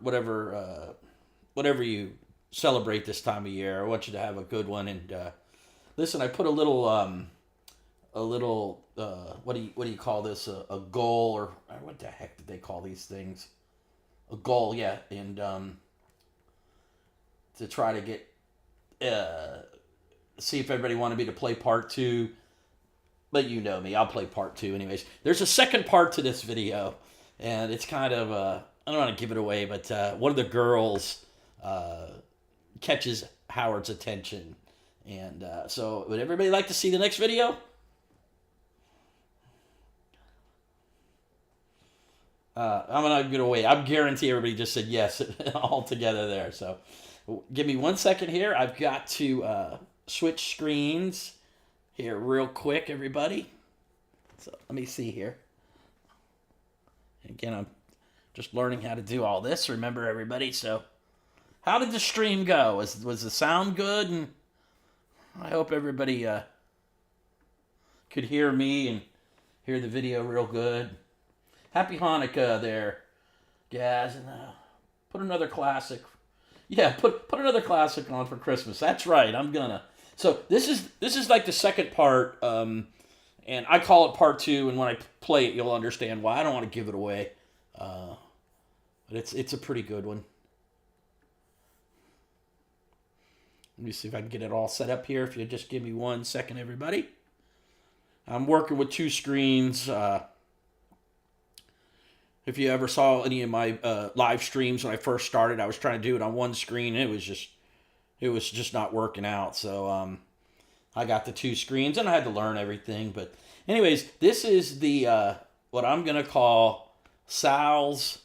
you celebrate this time of year. I want you to have a good one. And listen, I put a little what do you call this? A goal, or what the heck did they call these things? A goal, yeah. And to try to get see if everybody wanted me to play part 2. But you know me, I'll play part 2 anyways. There's a second part to this video, and it's kind of I don't want to give it away, but one of the girls catches Howard's attention. And so would everybody like to see the next video? I'm not going to wait. I guarantee everybody just said yes all together there. So give me 1 second here. I've got to switch screens here real quick, everybody. So let me see here. Again, I'm just learning how to do all this. Remember, everybody. So how did the stream go? Was the sound good? And I hope everybody could hear me and hear the video real good. Happy Hanukkah there, guys. And put another classic. Yeah, put another classic on for Christmas. That's right. I'm gonna. So this is like the second part, and I call it part 2. And when I play it, you'll understand why. I don't want to give it away, but it's a pretty good one. Let me see if I can get it all set up here. If you just give me 1 second, everybody. I'm working with 2 screens. If you ever saw any of my live streams when I first started, I was trying to do it on 1 screen, and it was just not working out. So I got the 2 screens, and I had to learn everything. But anyways, this is the what I'm gonna call Sal's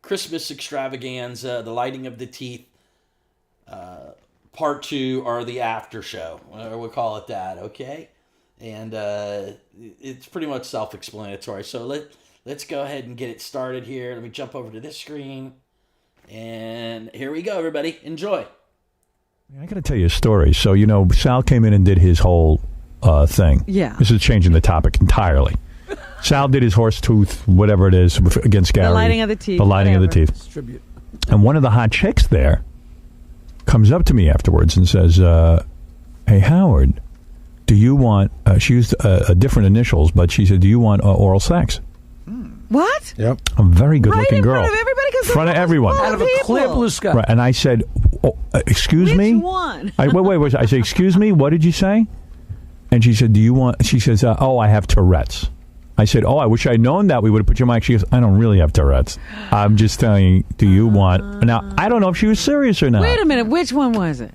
Christmas Extravaganza, The Lighting of the Teeth, part 2, or the after show. We'll call it that, okay? And it's pretty much self-explanatory. So let's go ahead and get it started here. Let me jump over to this screen. And here we go, everybody. Enjoy. I got to tell you a story. So, Sal came in and did his whole thing. Yeah. This is changing the topic entirely. Sal did his horse tooth, whatever it is, against Gary. The lighting of the teeth. The lighting of the teeth. Distribute. And one of the hot chicks there comes up to me afterwards and says, hey, Howard, do you want, she used different initials, but she said, do you want oral sex? What? Yep. A very good-looking girl. In front of everybody? In front of everyone. Out of a clear blue sky. Right. And I said, excuse me? Which one? Wait. I said, excuse me? What did you say? And she said, do you want... She says, I have Tourette's. I said, I wish I'd known that. We would have put your mic. She goes, I don't really have Tourette's. I'm just telling you, do you want... Now, I don't know if she was serious or not. Wait a minute. Which one was it?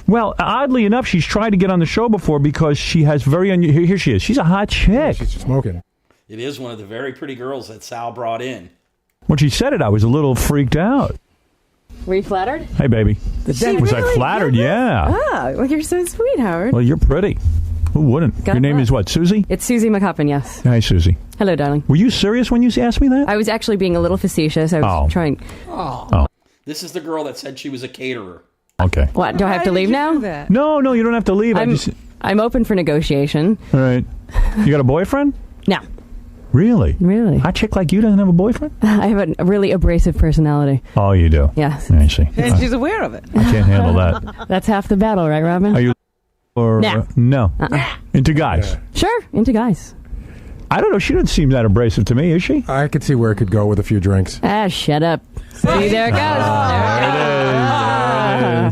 Well, oddly enough, she's tried to get on the show before because she has very... Here she is. She's a hot chick. She's smoking. It is one of the very pretty girls that Sal brought in. When she said it, I was a little freaked out. Were you flattered? Hey, baby. Was I flattered? Yeah. Oh, well, you're so sweet, Howard. Well, you're pretty. Who wouldn't? God Your name bless. is what, Susie? It's Susie McCuppin, yes. Hi, Susie. Hello, darling. Were you serious when you asked me that? I was actually being a little facetious. I was trying. Oh. This is the girl that said she was a caterer. Okay. What, do I have to leave now? No, you don't have to leave. I'm open for negotiation. All right. You got a boyfriend? No. Really? Really? A chick like you doesn't have a boyfriend? I have a really abrasive personality. Oh, you do? Yes. I see. And she's aware of it. I can't handle that. That's half the battle, right, Robin? Are you... Or, No. no. Into guys? Sure, into guys. I don't know. She doesn't seem that abrasive to me, is she? I could see where it could go with a few drinks. Ah, shut up. See, there it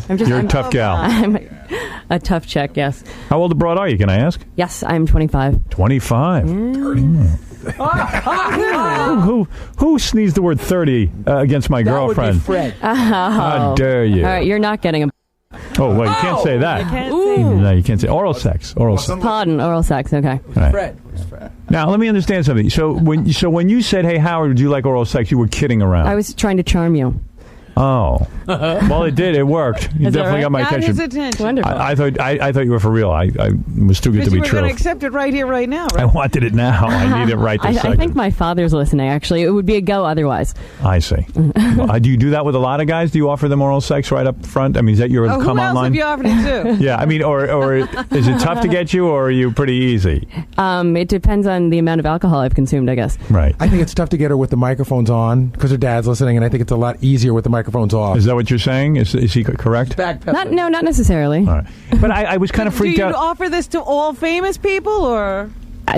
goes. You're a tough gal. I'm a tough chick, yes. How old a broad are you, can I ask? Yes, I'm 25. 25. Who sneezed the word 30 against my girlfriend? That would be Fred. How dare you? All right, you're not getting a... Oh, wait, you can't say that. You can't say No, you can't say oral sex. Oral sex. Pardon, oral sex, okay. Right. Fred. Now, let me understand something. So when you said, "Hey, Howard, do you like oral sex?" you were kidding around. I was trying to charm you. Oh, well, it did. It worked. You Is that definitely right? got my Got attention. his attention. Wonderful. I thought you were for real. I was too good But to you be were going true. to accept it right here, right now, I right? wanted it now. I need it right this second. I think my father's listening, actually. It would be a go otherwise. I see. Do you do that with a lot of guys? Do you offer them oral sex right up front? I mean, is that your Oh, come who else online? have you offered it to? Yeah, I mean, or is it tough to get you, or are you pretty easy? It depends on the amount of alcohol I've consumed, I guess. Right. I think it's tough to get her with the microphones on because her dad's listening, and I think it's a lot easier with the microphones off. Is that what you're saying? Is he correct? Not necessarily. All right. But I was kind of freaked Do you out. offer this to all famous people, or?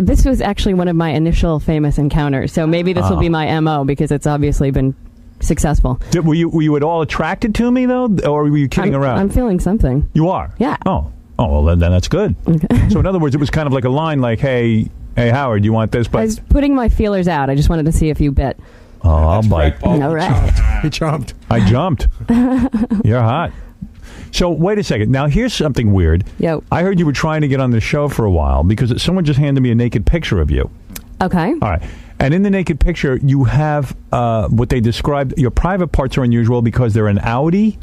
This was actually one of my initial famous encounters, so maybe this will be my MO because it's obviously been successful. Were you at all attracted to me, though, or were you kidding around? I'm feeling something. You are? Yeah. Oh, well, then that's good. So, in other words, it was kind of like a line like, hey, Howard, you want this? But I was putting my feelers out. I just wanted to see if you bit. Oh, I'll bite. All right. He jumped. I jumped. You're hot. So, wait a second. Now, here's something weird. Yo. I heard you were trying to get on the show for a while because someone just handed me a naked picture of you. Okay. All right. And in the naked picture, you have what they described. Your private parts are unusual because they're an Audi.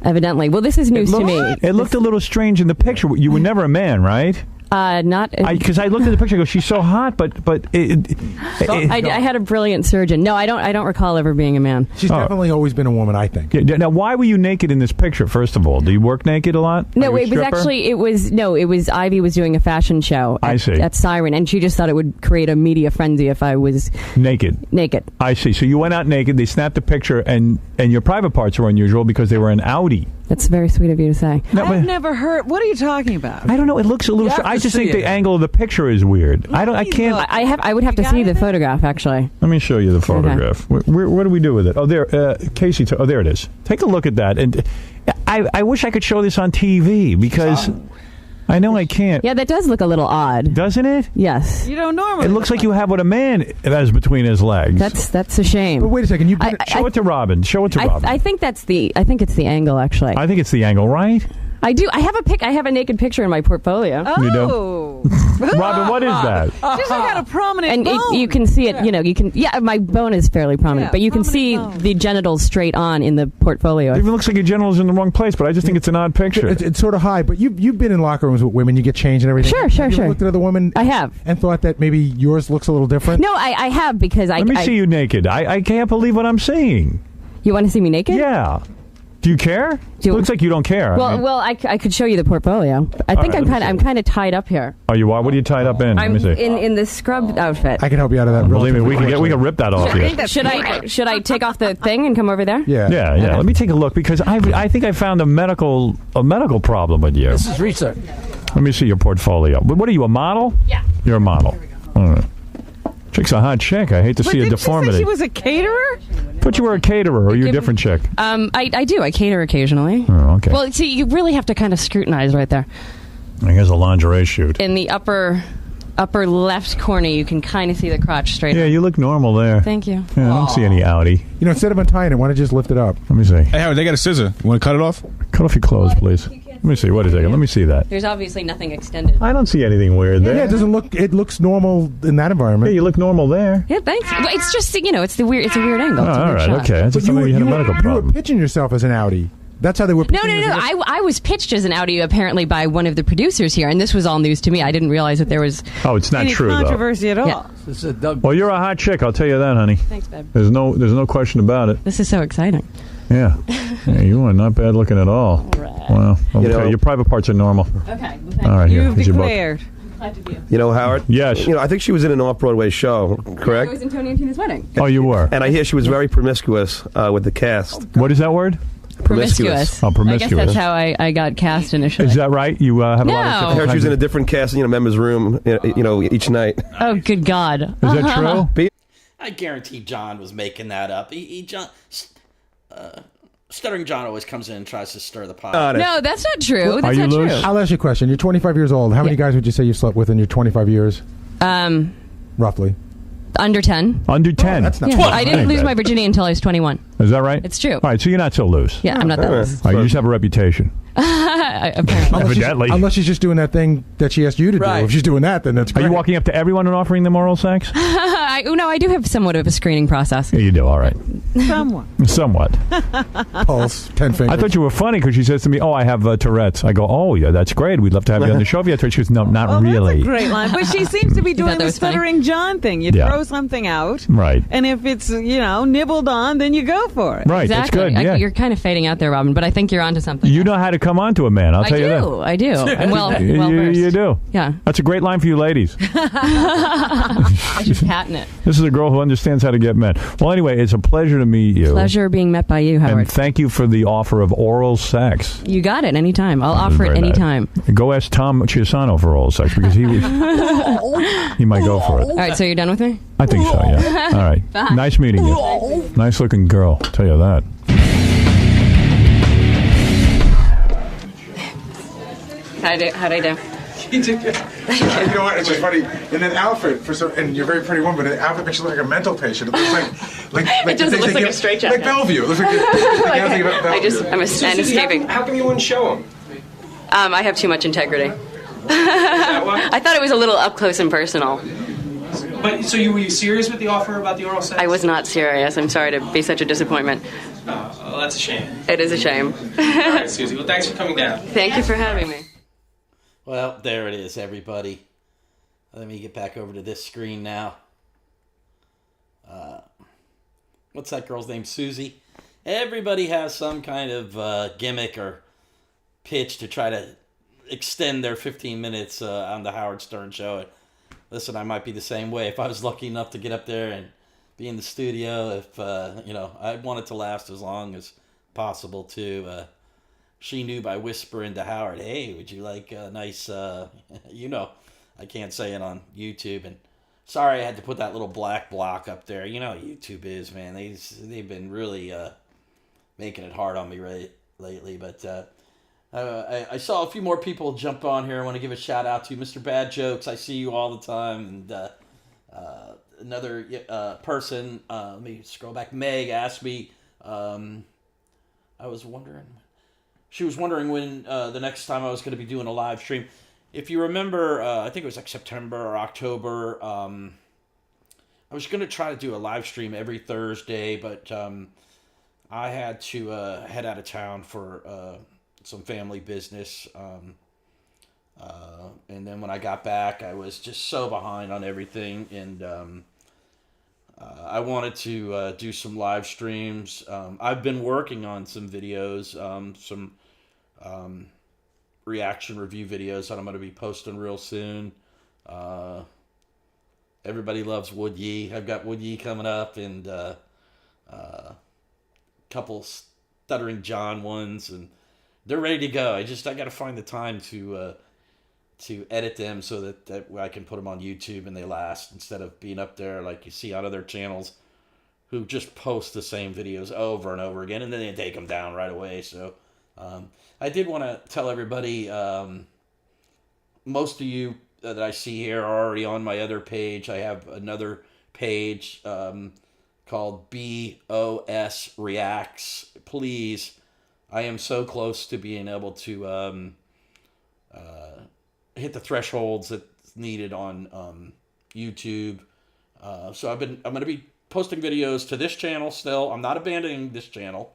Evidently. Well, this is news to me. It looked a little strange in the picture. You were never a man, right? Not because I looked at the picture. I go, she's so hot, but I had a brilliant surgeon. No, I don't recall ever being a man. She's definitely always been a woman, I think. Yeah, now, why were you naked in this picture? First of all, do you work naked a lot? No, Are you a it was stripper? actually it was Ivy was doing a fashion show at Siren, and she just thought it would create a media frenzy if I was naked. I see. So you went out naked. They snapped a picture, and your private parts were unusual because they were an Audi. That's very sweet of you to say. I've never heard. What are you talking about? I don't know. It looks a little. I just think the angle of the picture is weird. I can't. I would have to see the photograph actually. Let me show you the photograph. Okay. What do we do with it? Oh, there, Casey. Oh, there it is. Take a look at that. And I wish I could show this on TV because I know I can't. Yeah, that does look a little odd, doesn't it? Yes. You don't normally. It looks like you have what a man has between his legs. That's a shame. But wait a second. Show it to Robin. Show it to Robin. I think it's the angle actually. I think it's the angle, right? I do. I have a naked picture in my portfolio. Oh. You do? Robin, what is that? Just got a prominent and bone. you can see it. You know, you can. Yeah, my bone is fairly prominent, but you can see the genitals straight on in the portfolio. It even looks like your genitals in the wrong place, but I just think it's an odd picture. It's sort of high, but you've been in locker rooms with women. You get changed and everything. Sure. Have you looked at other women? I have. And thought that maybe yours looks a little different? No, I have because Let me see you naked. I can't believe what I'm seeing. You want to see me naked? Yeah. Do you care? Looks like you don't care. Well, I could show you the portfolio. I think I'm kind of tied up here. Oh, you are? What are you tied up in? Let I'm me see. in the scrub outfit. I can help you out of that. Believe me, we can rip that off you. Should I take off the thing and come over there? Yeah. Okay. Let me take a look because I think I found a medical problem with you. This is research. Let me see your portfolio. What are you, a model? Yeah. You're a model. All right. Chick's a hot chick. I hate to see a deformity. Did she was a caterer? But you were a caterer, or you're a different chick? I do. I cater occasionally. Oh, okay. Well, see, you really have to kind of scrutinize right there. Here's a lingerie shoot. In the upper left corner, you can kind of see the crotch straight Yeah, up. you look normal there. Thank you. Yeah, I don't see any Audi. You know, instead of untying it, why don't you just lift it up? Let me see. Hey, Howard, they got a scissor. You want to cut it off? Cut off your clothes, please. Let me see. What is it? Let me see that. There's obviously nothing extended. I don't see anything weird there. Yeah, it doesn't look. It looks normal in that environment. Yeah, you look normal there. Yeah, thanks. Well, it's just it's a weird angle. Oh, It's a all weird right, shot. okay. I just thought you had a medical You were problem. pitching yourself as an Audi. That's how they were. No. I was pitched as an outie apparently by one of the producers here, and this was all news to me. I didn't realize that there was it's not any true controversy at all. Yeah. This is a dub. Well, you're a hot chick. I'll tell you that, honey. Thanks, babe. There's no question about it. This is so exciting. Yeah. You are not bad looking at all. Wow. Okay. Your private parts are normal. Okay. All right. You've here's your book. declared. You know, Howard? Yes. You know, I think she was in an off-Broadway show, correct? I was in Tony and Tina's wedding. Oh, you were. And I hear she was very promiscuous with the cast. What is that word? Promiscuous. Oh, promiscuous. I guess that's how I got cast initially. Is that right? You have a lot of. I heard she was in a different cast, members' room, each night. Oh, good God. Is that true? I guarantee John was making that up. Stuttering John always comes in and tries to stir the pot. No, that's not true. That's Are you not loose? true. I'll ask you a question. You're 25 years old. How many guys would you say you slept with in your 25 years? Roughly. Under 10. Under 10. That's not. Yeah. I didn't lose my virginity until I was 21. Is that right? It's true. All right, so you're not so loose. Yeah, I'm not that loose. All right, you just have a reputation. Apparently. Evidently. Unless she's just doing that thing that she asked you to do. If she's doing that, then that's Are great. you walking up to everyone and offering them oral sex? I do have somewhat of a screening process. Yeah, you do. All right. Somewhat. Pulse, 10 fingers. I thought you were funny because she says to me, "Oh, I have Tourette's." I go, "Oh, yeah, that's great. We'd love to have you on the show if you have Tourette's." She goes, "No, not really." Great line. But she seems to be doing the stuttering John thing. You throw something out. Right. And if it's, nibbled on, then you go for it. Right. Exactly. That's good. Yeah. You're kind of fading out there, Robin, but I think you're onto something. You know how to come on to a man. I'll tell you that. I do. I'm well versed. You do. Yeah. That's a great line for you ladies. I should patent it. This is a girl who understands how to get men. Well, anyway, it's a pleasure to meet you. Pleasure being met by you, Howard. And thank you for the offer of oral sex. You got it anytime. I'll offer it anytime. Go ask Tom Chiasano for oral sex because he might go for it. All right, so you're done with me? I think so, yeah. All right. Bye. Nice meeting you. Nice looking girl. I'll tell you that. How'd I do? You know what? It's just funny. In an outfit, and you're a very pretty woman, but an outfit makes you look like a mental patient. It looks like it doesn't look like a straight jacket. Like Bellevue. It looks like I'm escaping. How come you wouldn't show him? I have too much integrity. I thought it was a little up close and personal. But so were you serious with the offer about the oral sex? I was not serious. I'm sorry to be such a disappointment. Oh, well, that's a shame. It is a shame. All right, Susie. Well, thanks for coming down. Thank you for having me. Well, there it is, everybody. Let me get back over to this screen now. What's that girl's name? Susie? Everybody has some kind of gimmick or pitch to try to extend their 15 minutes on the Howard Stern Show. Listen, I might be the same way. If I was lucky enough to get up there and be in the studio, I want it to last as long as possible, too. She knew by whispering to Howard, "Hey, would you like a nice, I can't say it on YouTube." And sorry I had to put that little black block up there. You know how YouTube is, man. They've been really making it hard on me lately. But I saw a few more people jump on here. I want to give a shout out to Mr. Bad Jokes. I see you all the time. And another person, let me scroll back. Meg asked me, she was wondering when the next time I was going to be doing a live stream. If you remember, I think it was like September or October, I was going to try to do a live stream every Thursday, but I had to head out of town for some family business. And then when I got back, I was just so behind on everything. And I wanted to do some live streams. I've been working on some videos, some reaction review videos that I'm going to be posting real soon. Everybody loves Wood Yee. I've got Wood Yee coming up and couple Stuttering John ones, and they're ready to go. I got to find the time to edit them so that I can put them on YouTube and they last, instead of being up there like you see on other channels who just post the same videos over and over again and then they take them down right away. So I did want to tell everybody, most of you that I see here are already on my other page. I have another page called B.O.S. Reacts. Please, I am so close to being able to hit the thresholds that's needed on YouTube. So I'm going to be posting videos to this channel still. I'm not abandoning this channel.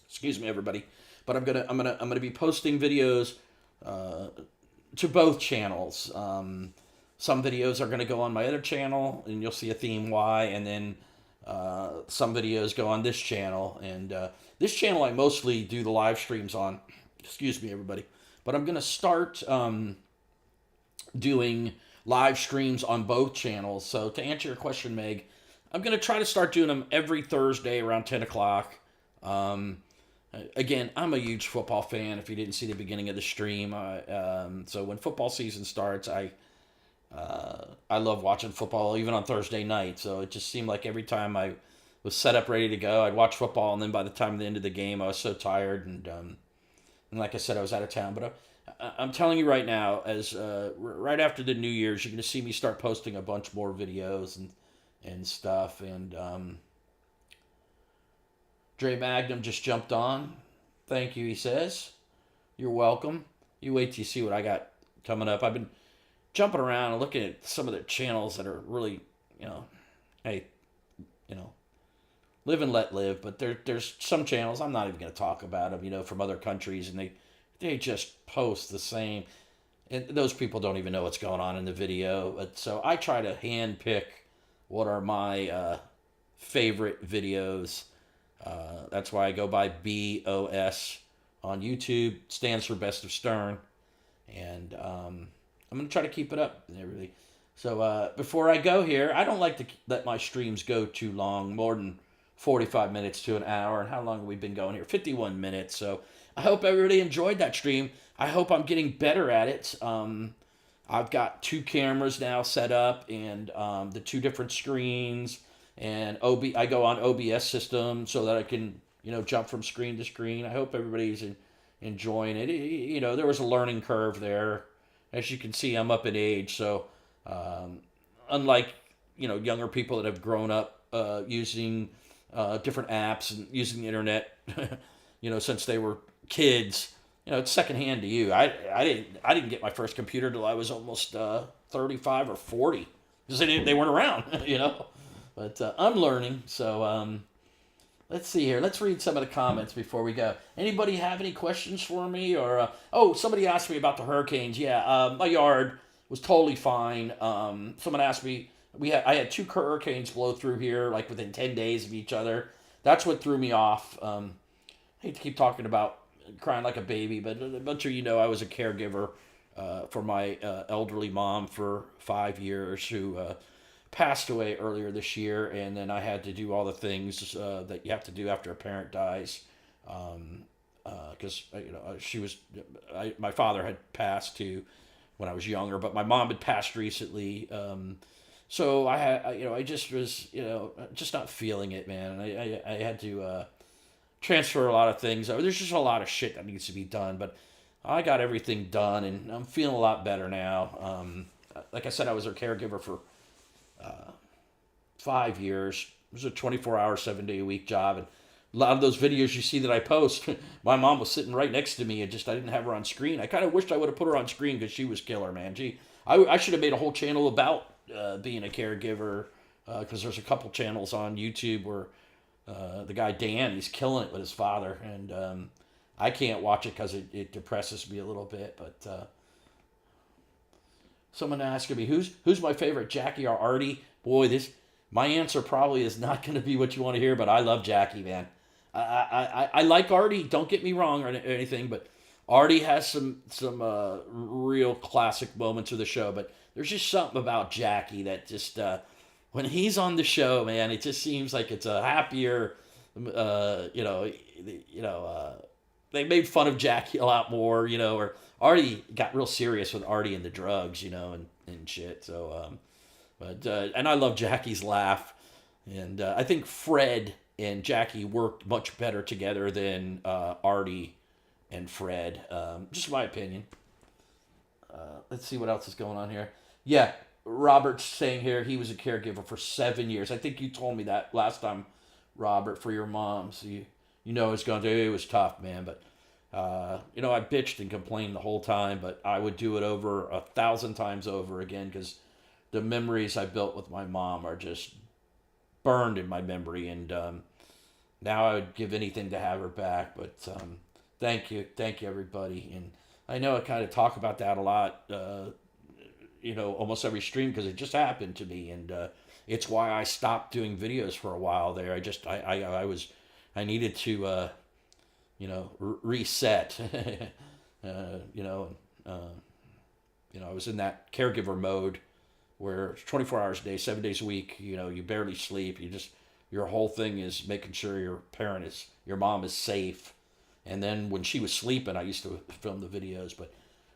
Excuse me, everybody. but I'm gonna be posting videos to both channels. Some videos are gonna go on my other channel, and you'll see a theme why, and then some videos go on this channel. And this channel I mostly do the live streams on. Excuse me, everybody. But I'm gonna start doing live streams on both channels. So to answer your question, Meg, I'm going to try to start doing them every Thursday around 10 o'clock. Again, I'm a huge football fan, if you didn't see the beginning of the stream. So when football season starts, I love watching football, even on Thursday night. So it just seemed like every time I was set up ready to go, I'd watch football, and then by the time of the end of the game, I was so tired. And like I said, I was out of town. But I'm telling you right now, as right after the New Year's, you're going to see me start posting a bunch more videos and stuff. And Dre Magnum just jumped on. Thank you, he says. You're welcome. You wait till you see what I got coming up. I've been jumping around and looking at some of the channels that are really, hey, live and let live. But there's some channels, I'm not even going to talk about them, from other countries, and they just post the same. And those people don't even know what's going on in the video. But so I try to hand pick what are my favorite videos. That's why I go by B.O.S. on YouTube. Stands for Best of Stern. And I'm going to try to keep it up and everything. So before I go here, I don't like to let my streams go too long, more than 45 minutes to an hour. And how long have we been going here? 51 minutes. So I hope everybody enjoyed that stream. I hope I'm getting better at it. I've got 2 cameras now set up, and the 2 different screens, and I go on OBS system so that I can, jump from screen to screen. I hope everybody's enjoying it. There was a learning curve there. As you can see, I'm up in age, so unlike, younger people that have grown up using different apps and using the internet, since they were kids, it's secondhand to you. I didn't get my first computer till I was almost 35 or 40, because they weren't around, But I'm learning. So let's see here. Let's read some of the comments before we go. Anybody have any questions for me? Or somebody asked me about the hurricanes. Yeah, my yard was totally fine. Someone asked me. I had 2 hurricanes blow through here, like within 10 days of each other. That's what threw me off. I hate to keep talking about crying like a baby, but a bunch of I was a caregiver for my elderly mom for 5 years, who passed away earlier this year, and then I had to do all the things that you have to do after a parent dies, because my father had passed too when I was younger, but my mom had passed recently. So I just was just not feeling it, man. And I had to transfer a lot of things. There's just a lot of shit that needs to be done, but I got everything done, and I'm feeling a lot better now. Like I said, I was her caregiver for 5 years. It was a 24-hour, 7-day-a-week job, and a lot of those videos you see that I post, my mom was sitting right next to me, and I didn't have her on screen. I kind of wished I would have put her on screen, because she was killer, man. I should have made a whole channel about being a caregiver, because there's a couple channels on YouTube where the guy Dan, he's killing it with his father, and I can't watch it because it depresses me a little bit. But someone asking me who's my favorite, Jackie or Artie? Boy, my answer probably is not going to be what you want to hear, but I love Jackie, man. I like Artie. Don't get me wrong or anything, but Artie has some real classic moments of the show. But there's just something about Jackie that just when he's on the show, man, it just seems like it's a happier. They made fun of Jackie a lot more, or Artie got real serious with Artie and the drugs, and shit. So, and I love Jackie's laugh, and I think Fred and Jackie worked much better together than Artie and Fred. Just my opinion. Let's see what else is going on here. Yeah, Robert's saying here he was a caregiver for 7 years. I think you told me that last time, Robert, for your mom. So it was tough, man. But I bitched and complained the whole time, but I would do it over 1,000 times over again, because the memories I built with my mom are just burned in my memory, and now I would give anything to have her back. But Thank you, everybody. And I know I kind of talk about that a lot, almost every stream because it just happened to me, and it's why I stopped doing videos for a while there. I needed to, reset. I was in that caregiver mode where it's 24 hours a day, 7 days a week. You barely sleep. Your whole thing is making sure your mom is safe. And then when she was sleeping, I used to film the videos. But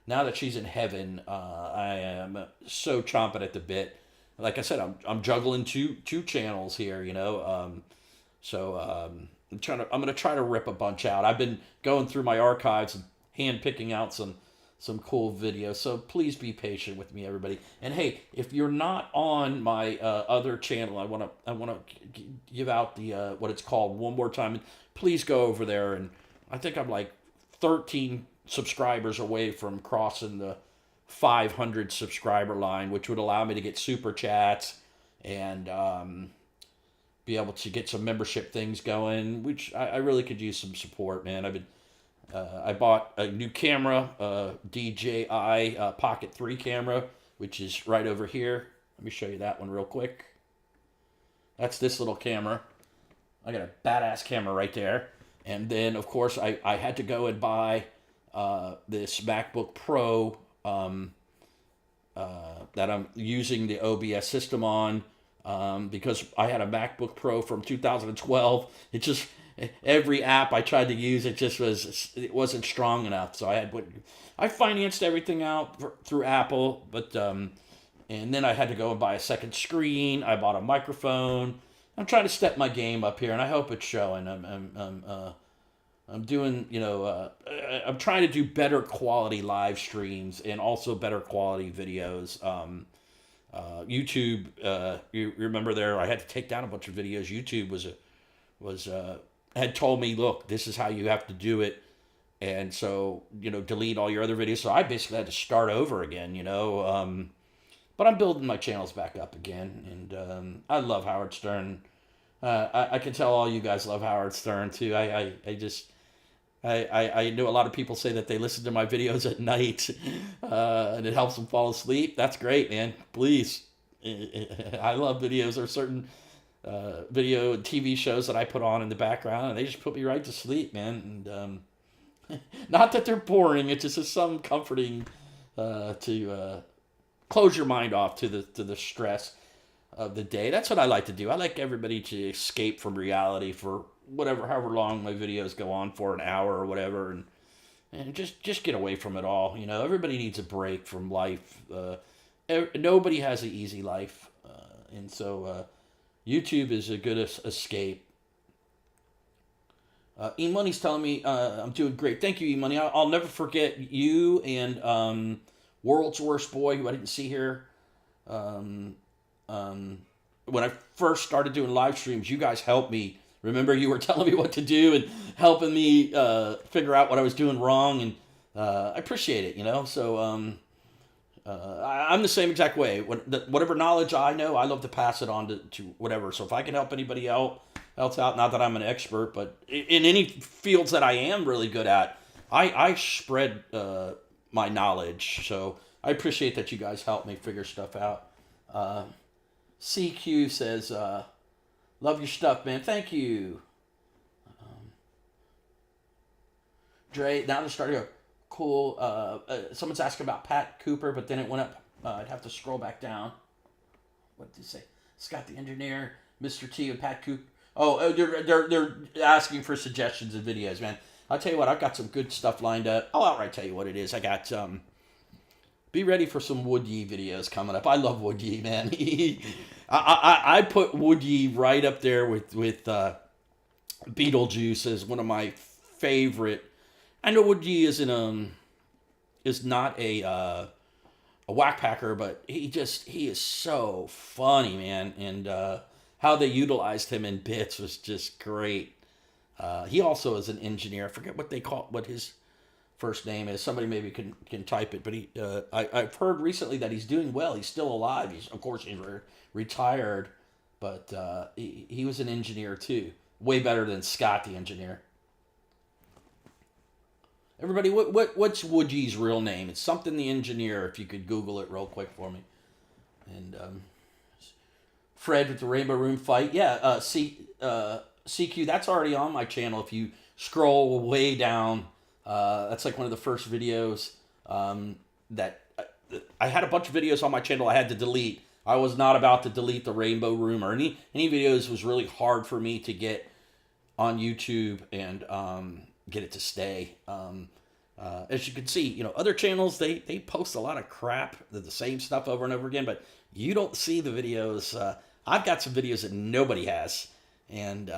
now that she's in heaven, I am so chomping at the bit. Like I said, I'm juggling two channels here. I'm gonna try to rip a bunch out. I've been going through my archives and hand picking out some cool videos. So please be patient with me, everybody. And hey, if you're not on my other channel, I wanna give out the what it's called one more time. Please go over there, and I think I'm like 13 subscribers away from crossing the 500 subscriber line, which would allow me to get super chats and be able to get some membership things going, which I really could use some support, man. I bought a new camera, DJI Pocket 3 camera, which is right over here. Let me show you that one real quick. That's this little camera. I got a badass camera right there. And then, of course, I had to go and buy this MacBook Pro that I'm using the OBS system on because I had a MacBook Pro from 2012. It just... Every app I tried to use, it wasn't strong enough. So I financed everything out through Apple, but and then I had to go and buy a second screen. I bought a microphone. I'm trying to step my game up here, and I hope it's showing. I'm doing, I'm trying to do better quality live streams and also better quality videos. YouTube, you remember there, I had to take down a bunch of videos. YouTube had told me, look, this is how you have to do it. And so, delete all your other videos. So I basically had to start over again, but I'm building my channels back up again. And I love Howard Stern. I can tell all you guys love Howard Stern too. I know a lot of people say that they listen to my videos at night and it helps them fall asleep. That's great, man. Please. I love videos. There are certain video and TV shows that I put on in the background, and they just put me right to sleep, man. And not that they're boring; it's just some comforting to close your mind off to the stress of the day. That's what I like to do. I like everybody to escape from reality for however long my videos go on for, an hour or whatever, and just get away from it all. Everybody needs a break from life. Nobody has an easy life, and so. YouTube is a good escape. E-Money's telling me I'm doing great. Thank you, E-Money. I'll never forget you and World's Worst Boy, who I didn't see here. When I first started doing live streams, you guys helped me. Remember, you were telling me what to do and helping me figure out what I was doing wrong, and I appreciate it, So I'm the same exact way. Whatever knowledge I know, I love to pass it on to whatever. So if I can help anybody else out, not that I'm an expert, but in any fields that I am really good at, I spread my knowledge. So I appreciate that you guys help me figure stuff out. CQ says, love your stuff, man. Thank you. Dre, now they're starting to... Cool. Someone's asking about Pat Cooper, but then it went up. I'd have to scroll back down. What did it say? Scott the Engineer, Mr. T, and Pat Cooper. Oh, they're asking for suggestions of videos, man. I'll tell you what, I've got some good stuff lined up. I'll outright tell you what it is. I got be ready for some Wood Yee videos coming up. I love Wood Yee, man. I put Wood Yee right up there with Beetlejuice as one of my favorite. I know Wood Yee is not a whack packer, but he is so funny, man. And how they utilized him in bits was just great. He also is an engineer. I forget what his first name is. Somebody maybe can type it. But I've heard recently that he's doing well. He's still alive. He's retired, but he was an engineer too. Way better than Scott the Engineer. Everybody, what's Woodie's real name? It's something the engineer. If you could Google it real quick for me. And Fred with the Rainbow Room fight. Yeah, CQ. That's already on my channel. If you scroll way down, that's like one of the first videos that I had a bunch of videos on my channel I had to delete. I was not about to delete the Rainbow Room or any videos. It was really hard for me to get on YouTube and get it to stay. As you can see, other channels, they post a lot of crap, the same stuff over and over again, but you don't see the videos. I've got some videos that nobody has, and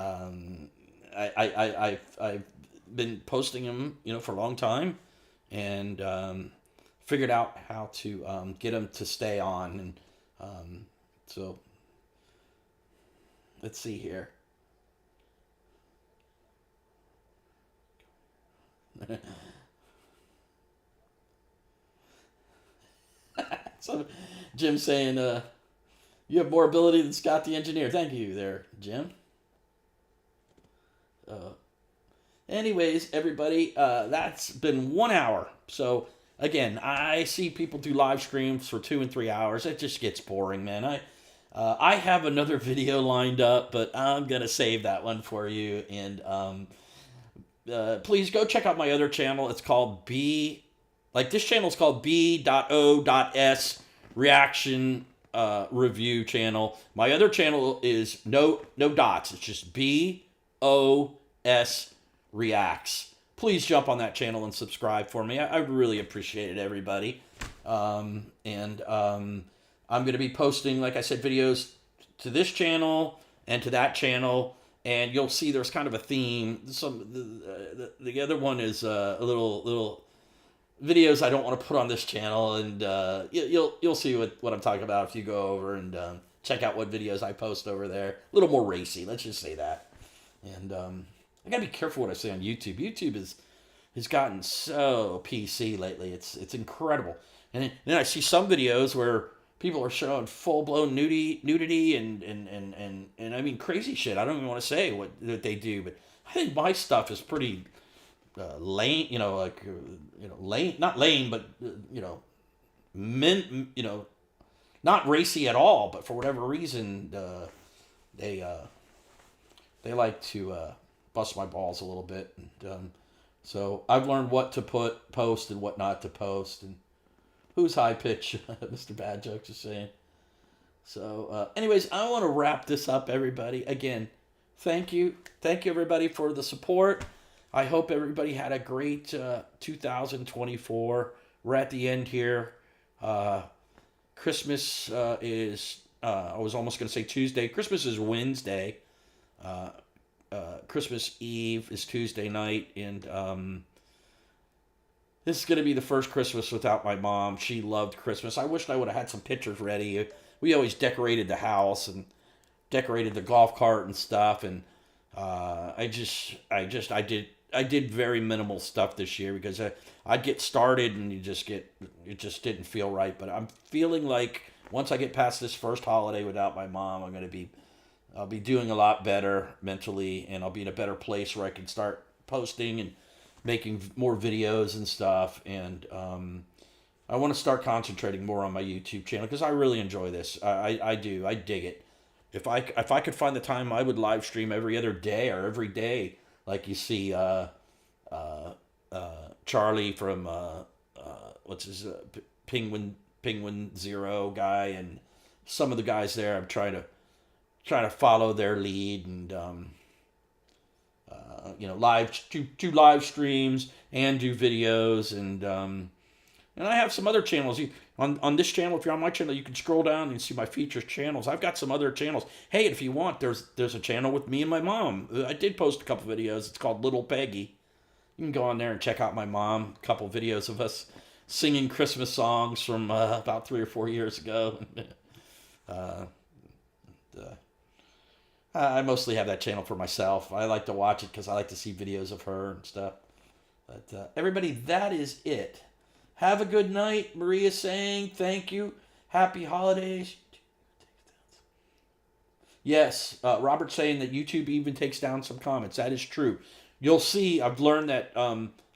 I've been posting them, for a long time, and figured out how to get them to stay on, and so let's see here. So Jim saying, you have more ability than Scott the engineer. Thank you there, Jim. Anyways, everybody, that's been 1 hour. So again, I see people do live streams for 2 and 3 hours. It just gets boring, man. I have another video lined up, but I'm gonna save that one for you. And please go check out my other channel. It's called this channel is called B.O.S reaction review channel. My other channel is no dots. It's just B.O.S reacts. Please jump on that channel and subscribe for me. I really appreciate it, everybody. I'm going to be posting, like I said, videos to this channel and to that channel. And you'll see there's kind of a theme. The other one is a little videos I don't want to put on this channel, and you'll see what I'm talking about if you go over and check out what videos I post over there. A little more racy, let's just say that. And I gotta be careful what I say on YouTube. YouTube has gotten so PC lately. It's incredible. And then I see some videos where people are showing full-blown nudity and I mean crazy shit. I don't even want to say what they do, but I think my stuff is pretty lame, lame, not lame, but not racy at all. But for whatever reason, they like to bust my balls a little bit, and so I've learned what to post and what not to post. And who's high pitch? Mr. Bad Jokes is saying. So, anyways, I want to wrap this up, everybody. Again, thank you everybody for the support. I hope everybody had a great 2024. We're at the end here. Christmas is, I was almost going to say Tuesday. Christmas is Wednesday. Christmas Eve is Tuesday night. And this is going to be the first Christmas without my mom. She loved Christmas. I wished I would have had some pictures ready. We always decorated the house and decorated the golf cart and stuff. And I did very minimal stuff this year because I'd get started and it just didn't feel right. But I'm feeling like once I get past this first holiday without my mom, I'll be doing a lot better mentally, and I'll be in a better place where I can start posting and making more videos and stuff. And I want to start concentrating more on my YouTube channel because I really enjoy this. I do. I dig it. If I could find the time, I would live stream every other day or every day. Like you see Charlie from what's his Penguin Zero guy, and some of the guys there. I'm trying to follow their lead and do live streams and do videos, and I have some other channels. On this channel, if you're on my channel, you can scroll down and see my features channels. I've got some other channels. Hey, if you want, there's a channel with me and my mom. I did post a couple videos. It's called Little Peggy. You can go on there and check out my mom. A couple videos of us singing Christmas songs from about 3 or 4 years ago. I mostly have that channel for myself. I like to watch it because I like to see videos of her and stuff. But everybody, that is it. Have a good night. Maria's saying thank you. Happy holidays. Yes, Robert's saying that YouTube even takes down some comments. That is true. You'll see, I've learned that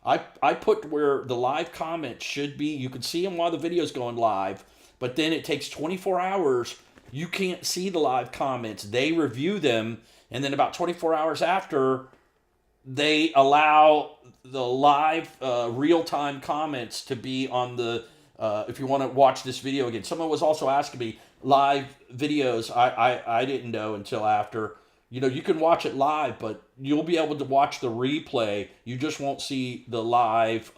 I put where the live comments should be. You can see them while the video's going live, but then it takes 24 hours. You can't see the live comments. They review them, and then about 24 hours after, they allow the live real-time comments to be on the, if you want to watch this video again. Someone was also asking me, live videos, I didn't know until after. You can watch it live, but you'll be able to watch the replay. You just won't see the live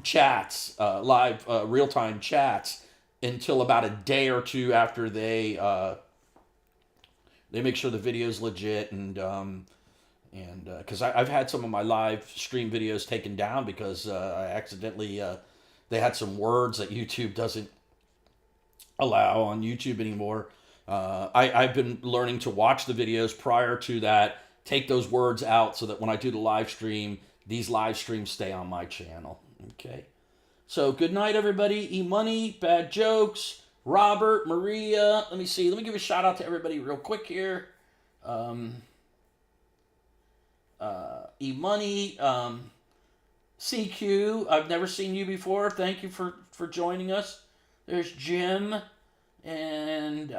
chats, live real-time chats until about a day or two after they make sure the video's legit, and because I've had some of my live stream videos taken down because I accidentally they had some words that YouTube doesn't allow on YouTube anymore. I've been learning to watch the videos prior to that, take those words out so that when I do the live stream, these live streams stay on my channel. Okay. So good night, everybody. E-Money, Bad Jokes, Robert, Maria. Let me see. Let me give a shout out to everybody real quick here. E-Money, CQ. I've never seen you before. Thank you for joining us. There's Jim. And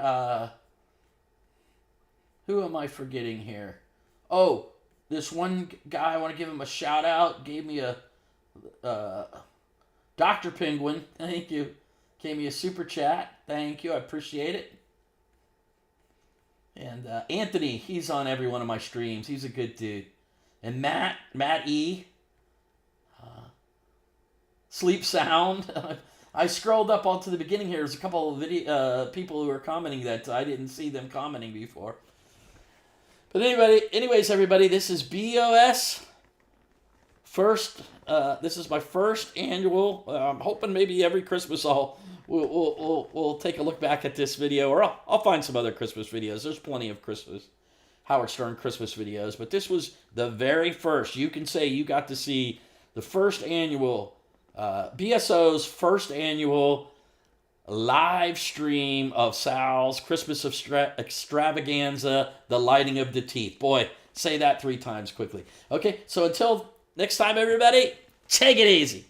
who am I forgetting here? Oh, this one guy, I want to give him a shout out. Gave me a Dr. Penguin. Thank you. Gave me a super chat. Thank you. I appreciate it. And Anthony, he's on every one of my streams. He's a good dude. And Matt E. Sleep Sound. I scrolled up onto the beginning here. There's a couple of people who are commenting that I didn't see them commenting before. But anyways, everybody, this is B.O.S. This is my first annual. I'm hoping maybe every Christmas we'll take a look back at this video, or I'll find some other Christmas videos. There's plenty of Howard Stern Christmas videos, but this was the very first. You can say you got to see the first annual. BSO's first annual live stream of Sal's Christmas Extravaganza, the lighting of the teeth. Boy, say that 3 times quickly. Okay, so until next time, everybody, take it easy.